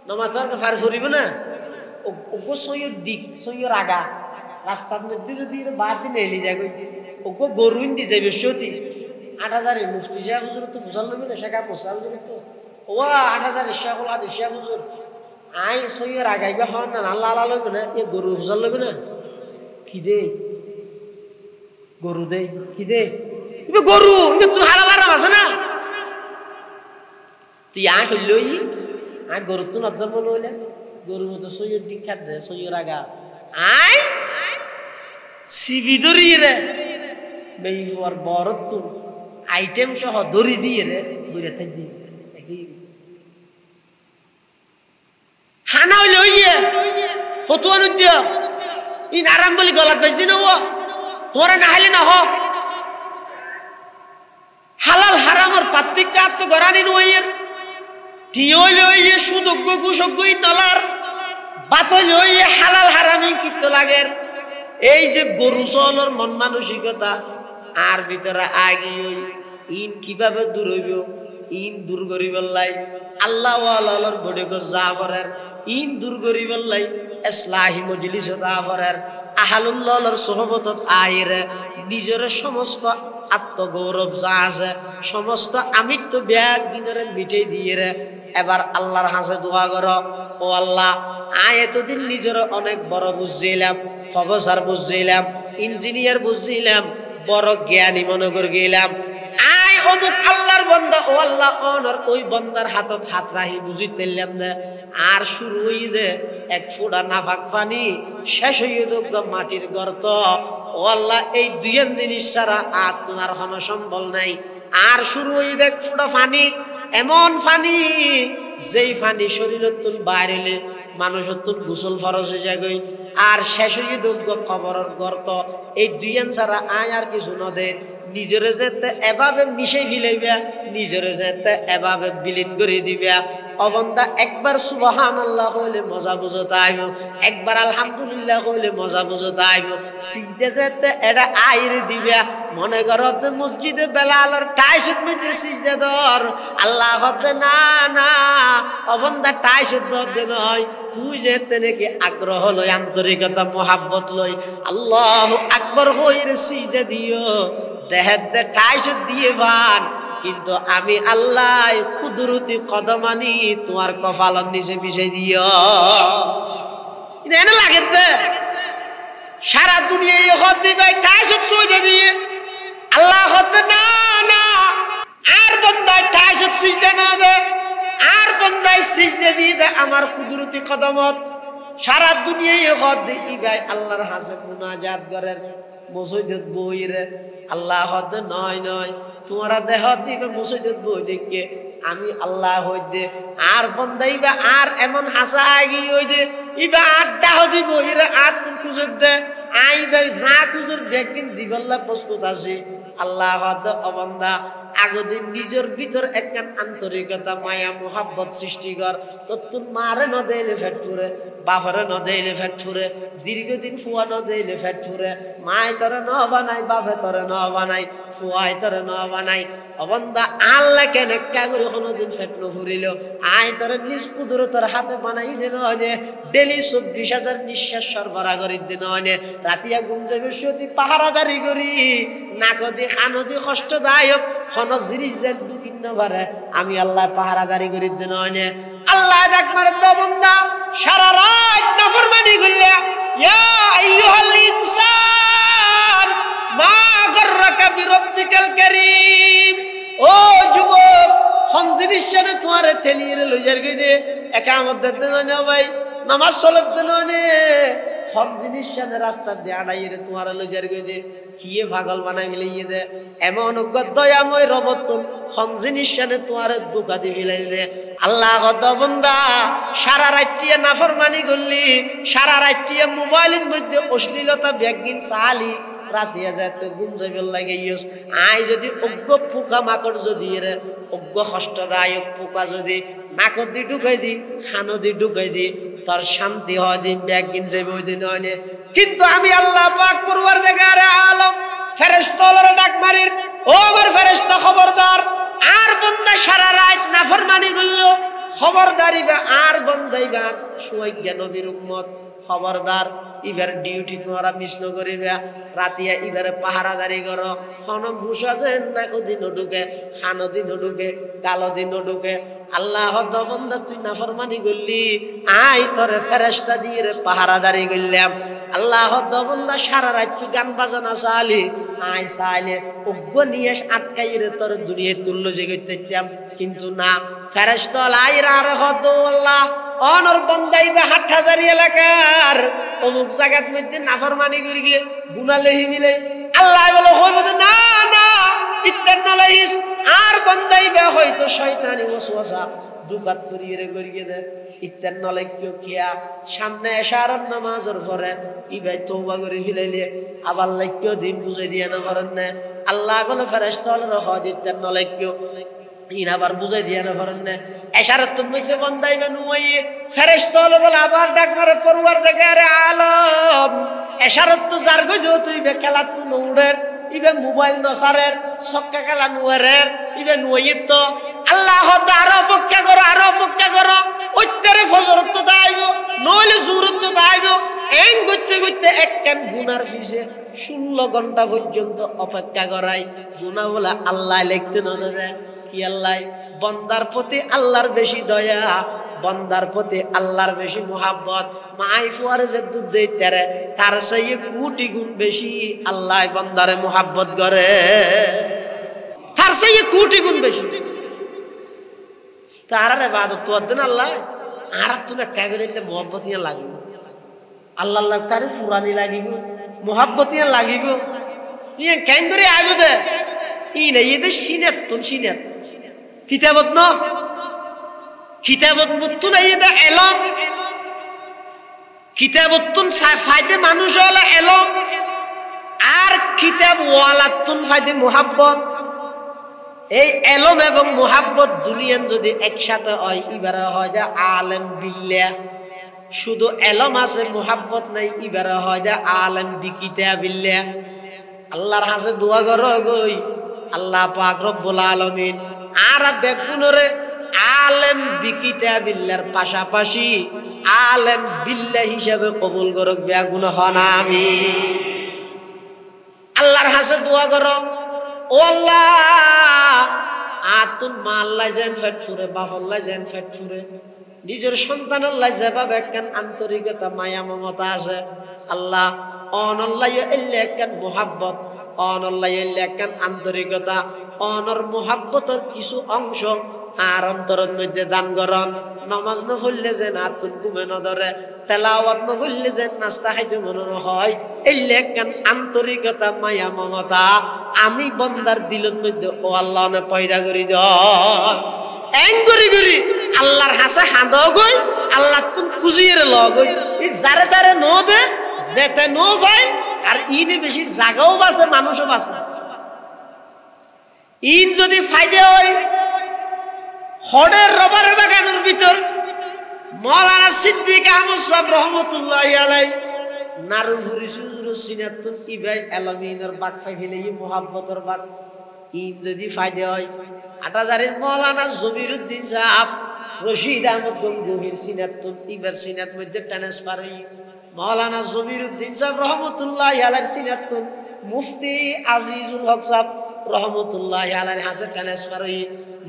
নমাজের ফার করিব না ওগো সইয়ের দিক সইয়ের আগা রাস্তার মধ্যে যদি বাদ দিন এলি যায় ওগো গরুইন দি যাবে সতী ৮০০০ মুফতি সাহেব হুজুর তো ফুসাল লবি না শেখা পোষা হুজুর তো ও ৮০০০ শেখুল আদি শেখ হুজুর আই সইয়ের আগাইবে হন না আল্লাহ আল্লাহ লবি না এ গরু ফুসাল লবি না কি দে গরু দে কি দে গরু তুই হালাল আরাম আছে না তুই আ হইলই আই গরু তো নদর মনে হইলে গরু তো সইয়ের দিক খাত দে সইয়ের আগা আই সিবি ধরি রে বেইবার বরত তো আইটেম সহ দড়ি দিয়ে রে দূরে থাকি হানা হইলে হইয়ে ফতুয়া নদিয়া ইন আরাম বলি গলাত বাজদি না ও তোরা না হাইলে না হ হালাল হারামর পার্থক্য তো গরানি নইয়ের টিওলে হইয়ে সুযোগ্য কুযোগ্য নলার বাত হইলে হইয়ে হালাল হারামি কিত্ত লাগের এই যে গরু চলর মন মানসিকতা আর ভিতরে আগে ইন কিভাবে দূর হইব ইন দূর করিবার লাই আল্লাহ ওয়ালার বডি গো জাফরের ইন দূর করিবার লাই ইসলাহি মজলিস জাফরের আহলুল্লাহর সুহবতত আইরে নিজের সমস্ত আত্মগৌরব যা আছে সমস্ত আমিত্ব ব্যাগ দিনরে মিটাই দিয়ে রে এবার আল্লাহর হাসে দোয়া করো ও আল্লাহ আয় এতদিন নিজের অনেক বড় বুঝছিলাম প্রফেসর বুঝছিলাম ইঞ্জিনিয়ার বুঝছিলাম বড় জ্ঞানী মনে করে গেলাম আয় অমুক আল্লাহর বান্দা ও আল্লাহ অনর ওই বান্দার হাতত হাত রাহি বুঝিতেলাম না আর শুরু হই দে এক ফোঁটা নাফাক পানি শেষ হইয়ে দোগ মাটির গর্ত ও আল্লাহ এই দুইজন জিনিস ছাড়া আর তোমার কোনো সম্বল নাই আর শুরু হই দেখ ফোঁটা পানি এমন পানি যেই পানি শরীরের তুল বাইরেলে মানুষের তুল গোসল ফরজ হয়ে যায় আর শেষ হয়ে দোগ কবরের গর্ত এই দুইজন ছাড়া আয় আর কিছু নদের নিজরে যেতে এভাবে মিশে ফিলাইবা নিজরে যেতে এভাবে বিলীন করে দিবা অবন্দা একবার সুবহানাল্লাহ হইলে মজা বুঝতে আইব একবার আলহামদুলিল্লাহ হইলে মজা বুঝতে আইব সিজদে যেতে এটা আইরে দিবা মনে করতে মসজিদে বেলালের টাইসুত মধ্যে সিজদে দর আল্লাহ হতে না না অবন্দা টাইসুত দে নয় তুই যেতে নাকি আগ্রহ লই আন্তরিকতা মোহাব্বত লই আল্লাহু আকবার হইরে সিজদে দিও দেহের টাইসুত দিয়ে বান কিন্তু আমি আল্লাহ কুদরতি কদমানি তোমার কপালের নিচে মিশাই দিও এনে লাগে সারা দুনিয়ায় হদ দিবে টাইসুত সইদে দিয়ে আল্লাহ হতে না না আর বন্দায় টাইসুত সিজদে না দে আর বন্দায় সিজদে দিয়ে দে আমার কুদরতি কদমত সারা দুনিয়ায় হদ দিই ভাই আল্লাহর হাসে মুনাজাত করেন মসজিদত বইরে আল্লাহ হদ নয় নয় তোমরা দেহ দিবে মসজিদত বই দেখে আমি আল্লাহ হইদে আর বন্দাইবা আর এমন হাসা আগি হইদে ইবা আড্ডা হদি বইরে আর তুই খুঁজে দে আইবা যা খুঁজুর বেগিন দিবাল্লা প্রস্তুত আছে আল্লাহ হদ অবন্দা আগদিন নিজের ভিতর একখান আন্তরিকতা মায়া মোহাব্বত সৃষ্টি কর তোর মারে ন দেইলে ফেট ফুরে বাপরে ন দেইলে ফেট ফুরে দীর্ঘদিন ফুয়া ন দেইলে ফেট ফুরে মায় তরে ন বানাই বাপে তরে ন বানাই ফুয়াই তরে ন বানাই অবন্দা আল্লাহ কেন একা করে কোনোদিন ফেট ন ফুরিল আয় তরে নিজ কুদরতের হাতে বানাই দিন অনে ডেলি 24,000 নিঃশ্বাস সরবরাহ করি দিন অনে রাতিয়া ঘুম যাবে সতী পাহারাদারি করি নাকদি খানদি কষ্টদায়ক কোন জিনিস যেন দুকিন না পারে আমি আল্লাহ পাহারাদারি করি দিন অনে আল্লাহ ডাক মারে তো বান্দা সারা রাত নাফরমানি করলে ইয়া আইয়ুহাল ইনসান মা গররাকা বিরব্বিকাল কারীম ও যুবক কোন জিনিস যেন তোমার ঠেলিয়ে লইজার গইদে একামত দিন না ভাই নামাজ সালাত দিন না হক জিনিস যেন রাস্তা দিয়ে আড়াই রে তোমার লইজার গইদে কিয়ে পাগল বানাই মিলাইয়ে দে এমন দয়াময় রবতুল হক জিনিস যেন তোমার দুকা দি মিলাইলে আল্লাহ গদ বান্দা সারা রাত্রিয়ে নাফরমানি করলি সারা রাত্রিয়ে মোবাইলের মধ্যে অশ্লীলতা ব্যাগিন চালি রাতিয়া যায় তো ঘুম যাইবার লাগে ইয়স আই যদি অজ্ঞ পোকা মাকড় যদি রে অজ্ঞ কষ্টদায়ক পোকা যদি নাকত দি ঢুকাই দি খানো দি ঢুকাই দি তোর শান্তি হয় দিন ব্যাগিন যাইবে ওই দিন হয় কিন্তু আমি আল্লাহ পাক পরওয়ারদিগারে আলম ফেরেশতারে ডাক মারির ও আমার ফেরেশতা খবরদার আর বান্দা সারা রাত নাফরমানি করলো খবরদারিবা আর বান্দাইবা সুয়াইয়া নবীর উম্মত খবরদার ইবার ডিউটি তোমরা মিস ন করিবা রাতিয়া ইবারে পাহারাদারি করো কোন মুসা যেন না কদিন ঢুকে খানো দিন ঢুকে কালো দিন ঢুকে আল্লাহ বান্দা তুই নাফরমানি করলি আই তোরে ফেরেশতা দিয়ে পাহারাদারি করলাম আল্লাহ বান্দা সারা রাত তুই গান বাজানা চালি আই চাইলে অজ্ঞ নিয়ে আটকাই রে তোর দুনিয়ায় তুল্য জেগেতাম কিন্তু না ফেরেশতা লাইরা রে হদ আল্লাহ অনর বন্দাইবে হাটহাজারি এলাকার অমুক জায়গার মধ্যে নাফরমানি করি গিয়ে গুনালেহি মিলে আল্লাহ বলে হইব না না ইত্তেন নলাইস আর বন্দাইবে হয়তো শয়তানি ওয়াসওয়াসা দুকাত করিয়ে করিয়ে দে ইত্তেন নলাই কিও কিয়া সামনে এশারার নামাজের পরে ইবাই তওবা করে ফিলাইলে আবার লাইকিও দিন বুঝাই দিয়া না পারেন না আল্লাহ বলে ফেরেশতা হল হদ ইত্তেন নলাই কিও ইন আবার বুঝাই দিয়া না পারেন না এশারাত মধ্যে বন্দাইবে নুই ফেরেশতা হল বলে আবার ডাক মারে পরওয়ারদিগারে আলম এশারাত তো জার গই তুই বে খেলা তু নউড়ের ইবে মোবাইল নসারের সক্কা খেলা নুয়ারের ইবে নুইত তো আল্লাহ আরো অপেক্ষা করো ওইতারে ফজর তো দাইব নইলে জুরত তো দাইব এন করতে করতে একখান গুনার পিছে 16 ঘন্টা পর্যন্ত অপেক্ষা করাই গুনাহ বলে আল্লাহ লিখতে না দেয় কি আল্লাহ বান্দার প্রতি আল্লাহর বেশি দয়া বান্দার প্রতি আল্লাহর বেশি মোহাব্বত মাই ফুয়ারে যে দুধ দেইতারে তার চেয়ে কোটি গুণ বেশি আল্লাহ বান্দারে মোহাব্বত করে তার চেয়ে কোটি গুণ বেশি তারারে ইবাদত তো দেন আল্লাহ আর তুমি কাগরিলে মোহাব্বত ইয়া লাগিব আল্লাহ আল্লাহ কারে ফুরানি লাগিব মোহাব্বত ইয়া লাগিব ইয়া কেন করে আইব দে ই না ইদে সিনাত তুন সিনাত কিতাবত ন কিতাবত মুতুন ইদে এলম কিতাবত তুন ফায়দে মানুষ হলো এলম আর কিতাব ওয়ালাতুন ফায়দে মোহাব্বত এই এলম এবং মোহাব্বত দুনিয়ান যদি একসাথে হয় ইবারে হয় যে আলেম বিল্লাহ শুধু এলম আছে মোহাব্বত নাই ইবারে হয় যে আলেম বিকিতা বিল্লাহ আল্লাহর কাছে দোয়া করো গই আল্লাহ পাক রব্বুল আলামিন আর বেগুনরে আলেম বিকিতা বিল্লাহর পাশাপাশি আলেম বিল্লাহ হিসাবে কবুল করুক বেগুন হন আমি আল্লাহর কাছে দোয়া করো ও আল্লাহ আতুন মাল্লাই যেন ফেট ফুরে বাপল্লাই যেন ফেট ফুরে নিজের সন্তান আল্লাহ যেভাবে একখান আন্তরিকতা মায়া মমতা আছে আল্লাহ অনল্লাই এলে একখান মোহাব্বত অনল্লাই এলে একখান আন্তরিকতা অনর মোহাব্বতের কিছু অংশ আর অন্তরের মধ্যে দান করন নামাজ না পড়লে যে আতুন ঘুমে ন ধরে তেলাওয়াত নগরলে যে নাস্তা খাইতে মনে হয় এই লেখান আন্তরিকতা মায়া মমতা আমি বন্দার দিলের মধ্যে ও আল্লাহ নে পয়দা করি দাও এং করি করি আল্লাহর হাসে হাঁদ গই আল্লাহ তুম কুজিয়ে লগ গই এই যারে তারে নো দে যেতে নো ভাই আর ইনে বেশি জায়গাও বাসে মানুষও বাসে ইন যদি ফায়দা হয় হড়ের রবারের বাগানের ভিতর মৌলানা সিদ্দিক আহমদ সাহেব রহমতুল্লাহি আলাইহি নারু ভুরি সুজুর সিনাতুন ইবাই আলামিনের বাগ ফাইলে মোহাব্বতের বাগ ইন যদি ফায়দা হয় আটাজারের মৌলানা জমিরুদ্দিন সাহেব রশিদ আহমদ গঙ্গোহীর সিনাতুন ইবার সিনাত মধ্যে ট্রান্সফার হই মৌলানা জমিরুদ্দিন সাহেব রহমতুল্লাহি আলাইহির সিনাতুন মুফতি আজিজুল হক সাহেব রহমতুল্লাহি আলাইহির হাসে ট্রান্সফার হই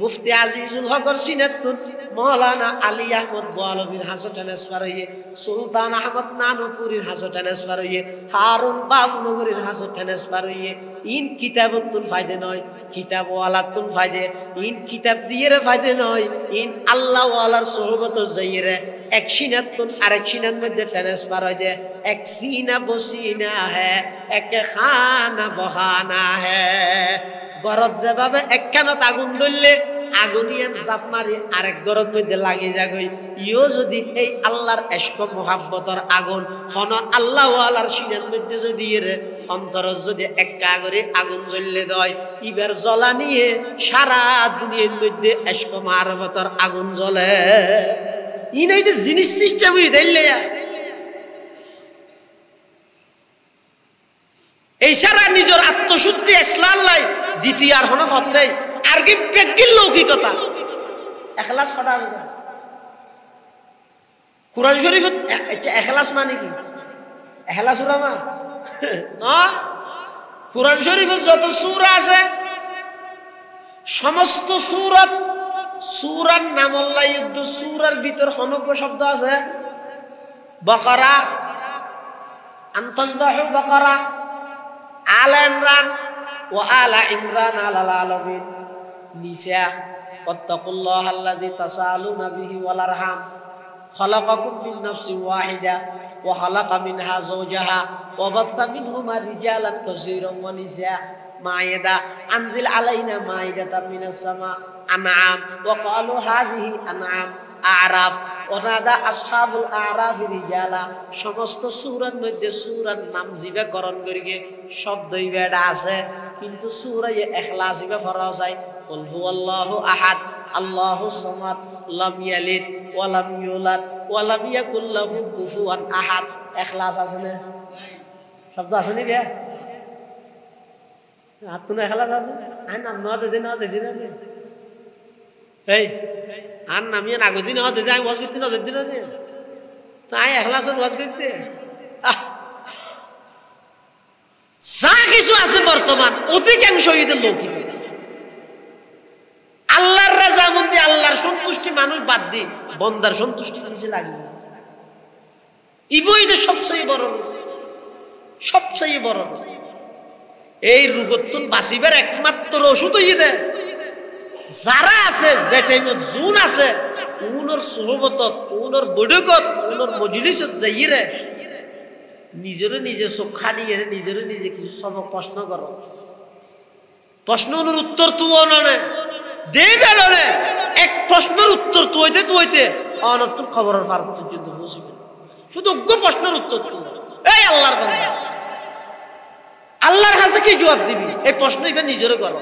মুফতি আজিজুল হকর সিনাতুন মৌলানা আলী আহমদ বলবীর হাসে ট্রান্সফার হই সুলতান আহমদ নানুপুরীর হাসে ট্রান্সফার হই হারুন বাবনগরীর হাসে ট্রান্সফার হই ইন কিতাবতুন ফায়দা নয় কিতাব ওয়ালাতুন ফায়দা ইন কিতাব দিয়ে ফায়দা নয় ইন আল্লাহ ওয়ালার সোহবত যাইরে এক সিনাতুন আরেক সিনার মধ্যে ট্রান্সফার হই দে এক সিনা বসিনা হে এক খানা বহানা হে গরত যেভাবে একখানত আগুন ধরলে আগুনিয়ান জাপ মারি আরেক গরত মধ্যে লাগি যাগই ইও যদি এই আল্লাহর ইশক মোহাব্বতের আগুন হন আল্লাহ ওয়ালার সিনার মধ্যে যদি এর অন্তর যদি একা করে আগুন জ্বললে দেয় ইবার জ্বলা নিয়ে সারা দুনিয়ার মধ্যে ইশক মারফতের আগুন জ্বলে ই নাই যে জিনিস সিস্টেম হই দিলে এই সারা নিজের আত্মশুদ্ধি ইসলাম লাই দ্বিতীয় আর হন ফতে আর কি পেকিল লৌকিকতা এখলাস ছড়া কুরআন শরীফ এখলাস মানে কি এখলাস উরামা না কুরআন শরীফে যত সূরা আছে সমস্ত সূরার নাম আল্লাহ যুদ্ধ সূরার ভিতর অনেক শব্দ আছে বাকারা আনতাসবাহু বাকারা আল ইমরান ওয়া আলা ইমরান আলাল আলামিন নিসা ওয়াত্তাকুল্লাহাল্লাযী তাসালুনা বিহি ওয়াল আরহাম খালাকাকুম মিন নাফসিন ওয়াহিদা ওয়া খালাকা মিনহা যাওজাহা ওয়া বাথা মিনহুমা রিজালান কাসীরান ওয়া নিসা মায়েদা আনজিল আলাইনা মাইদাতাম মিনাস সামা আনআম ওয়া ক্বালু হাযিহি আনআম আরাফ ওনাদা আসহাবুল আরাফ রিজালা সমস্ত সূরার মধ্যে সূরার নাম জিবাকরণ করিগে শব্দই বেড়া আছে কিন্তু সূরা ইখলাস ইবা ফরজাই কুল হুয়াল্লাহু আহাদ আল্লাহুস সামাদ লাম ইয়ালিদ ওয়া লাম ইউলাদ ওয়া লাম ইয়াকুল লাহু কুফুয়ান আহাদ ইখলাস আছে না শব্দ আছে নি বে আতুনা ইখলাস আছে আই নাম নদে দিন এই আর নামিয়ে নাগদিন হতে যাই ওয়াজ করতে না যেদিন না তাই ইখলাসের ওয়াজ করতে যা কিছু আছে বর্তমান অধিকাংশ ঈদের লোক আল্লাহর রাজামন্দি আল্লাহর সন্তুষ্টি মানুষ বাদ দি বন্দার সন্তুষ্টি নিচে লাগে ইবই সবচেয়ে বড় এই রোগতুন বাঁচিবার একমাত্র ওষুধ হইয়ে যারা আছে যে টাইমত জুন আছে উনর সোহবতত উনর বৈঠকত উনর মজলিসত যাইরে নিজের নিজে চোখা দিয়ে নিজের নিজে কিছু সবক প্রশ্ন করো প্রশ্নের উত্তর তুও ননে দেবে ননে এক প্রশ্নের উত্তর তুইতে অনর্থ খবরের ফার পর্যন্ত পৌঁছবে শুধু অজ্ঞ প্রশ্নের উত্তর তুই এই আল্লাহর বান্দা আল্লাহর কাছে কি জবাব দিবি এই প্রশ্ন এবার নিজেরও করো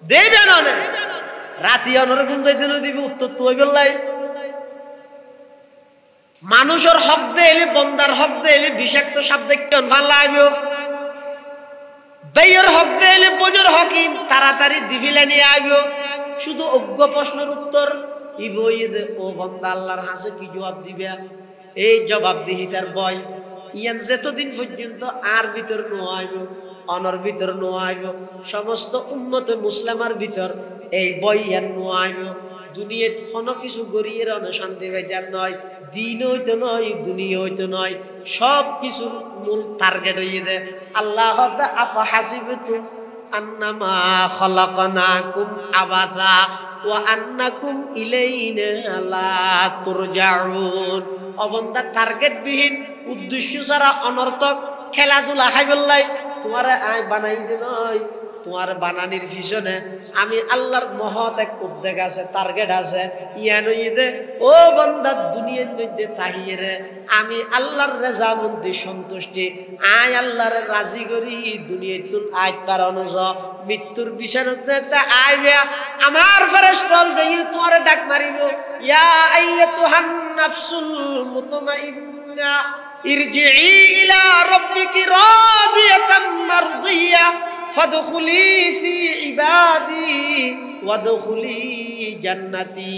দেবে ননে রাতি অনরকম যাইতে দিবি উত্তর তুই বললাই মানুষের হক দেলে বন্দার হক দেলে বিষাক্ত শব্দ কেন ভাল লাগবে বেয়ের হক দেলে বনের হক তাড়াতাড়ি দিবিলে নিয়ে আইব শুধু অজ্ঞ প্রশ্নের উত্তর ইবই দে ও বন্দা আল্লাহর কাছে কি জবাব দিবে এই জবাব দিহিতার বয় ইয়ান যতদিন পর্যন্ত আর ভিতর নোয়াইব অনর ভিতর নোয়াইব সমস্ত উম্মত মুসলিমার ভিতর এই বই ইয়ান নোয়াইব দুনিয়াত কোনো কিছু গড়িয়ে শান্তি পাইতার নয় দিন হইতো নয় দুনিয়া হইতো নয় সব কিছুর মূল টার্গেট হইয়ে দে আল্লাহ আফা হাসিবতুম আন্নামা খালাকনাকুম আবাসা ওয়া আন্নাকুম ইলাইনা লা তুরজাউন অবন্ধা টার্গেট বিহীন উদ্দেশ্য ছাড়া অনর্থক খেলাধুলা খাইবল্লাই তোমার আয় বানাই দিন তোমার বানানির পিছনে আমি আল্লাহর মহৎ এক উদ্যোগ আছে টার্গেট আছে ইয়ানইদে ও বান্দা দুনিয়ার মধ্যে তাহিরে আমি আল্লাহর রেজামন্দি সন্তুষ্টি আয় আল্লাহর রাজি করি দুনিয়ায় তুল আয় কারণ মৃত্যুর বিছানা যেতে আইবে আমার ফেরেশতা যাই তোমার ডাক মারিব ইয়া আইয়াতুহান নাফসুল মুতমাইন্না ইরজিই ইলা রাব্বিকি রাদিয়াতাম মারদিয়া ফাদখুলি ফি ইবাদি ওয়াদখুলি জান্নাতি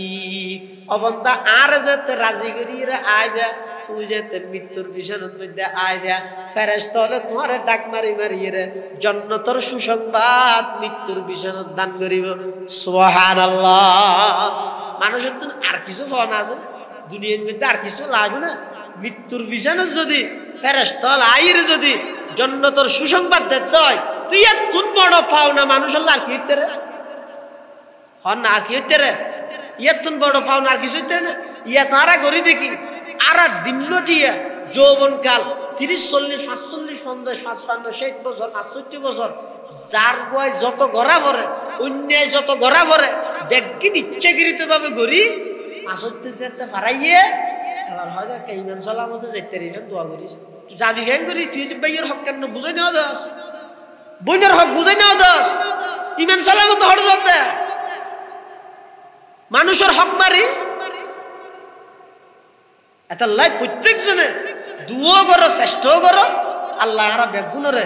অবন্দা আর যেতে রাজি করিরে আইবা তুই যেতে মৃত্যুর বিছানার মধ্যে আইবা ফেরেশতা হলে তোমার ডাক মারি মারিয়ে জান্নাতের সুসংবাদ মৃত্যুর বিছানার দান করিব সুবহানাল্লাহ মানুষের তো আর কিছু পাওয়া না আছে দুনিয়ার মধ্যে আর কিছু লাগবে না মৃত্যুর বিছানার যদি ফেরেশতা আইরে যদি জান্নাতের সুসংবাদ দিতে হয় তুই এত বড় পাওনা মানুষ আর কি হইতে রে হন না আর কি হইতে রে এত বড় পাওনা আর কিছু হইতে না ইয়া তারা করি দেখি আর দিন দিয়ে যৌবন কাল 30 40 45 50 55 60 বছর 65 বছর যার গোয় যত গড়া ভরে অন্যায় যত গড়া ভরে ব্যক্তির ইচ্ছাকৃত ভাবে গড়ি 65 যেতে পারাইয়ে এবার হয়তো কেইমান সালামতে যেতে রিবেন দোয়া করিস তুই যাবি কেন করি তুই যে ভাইয়ের হক কেন বুঝাই নেওয়া দাস বোনের হক বুঝাই নেওয়া দাস ইমান সালামতে হড় দে মানুষের হক মারি এটা লাই প্রত্যেক জনে দুও করো চেষ্টা করো আল্লাহ হারা বেগুনরে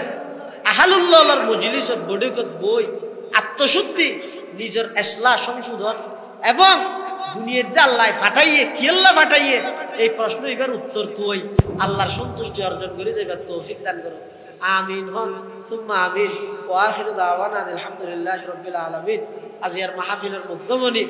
আহালুল্লাহর মজলিসত বডিকত বই আত্মশুদ্ধি নিজের ইসলাহ সংশোধন এবং দুনিয়ার যে আল্লাহ ফাটাইয়ে কি আল্লাহ ফাটাইয়ে এই প্রশ্ন এবার উত্তর তুই আল্লাহর সন্তুষ্টি অর্জন করে যাইবার তৌফিক দান করো আমিন হন সুম্মা আমিন ওয়া আখিরু দাওয়ানা আলহামদুলিল্লাহি রাব্বিল আলামিন আজিয়ার মাহফিলের মধ্যমণি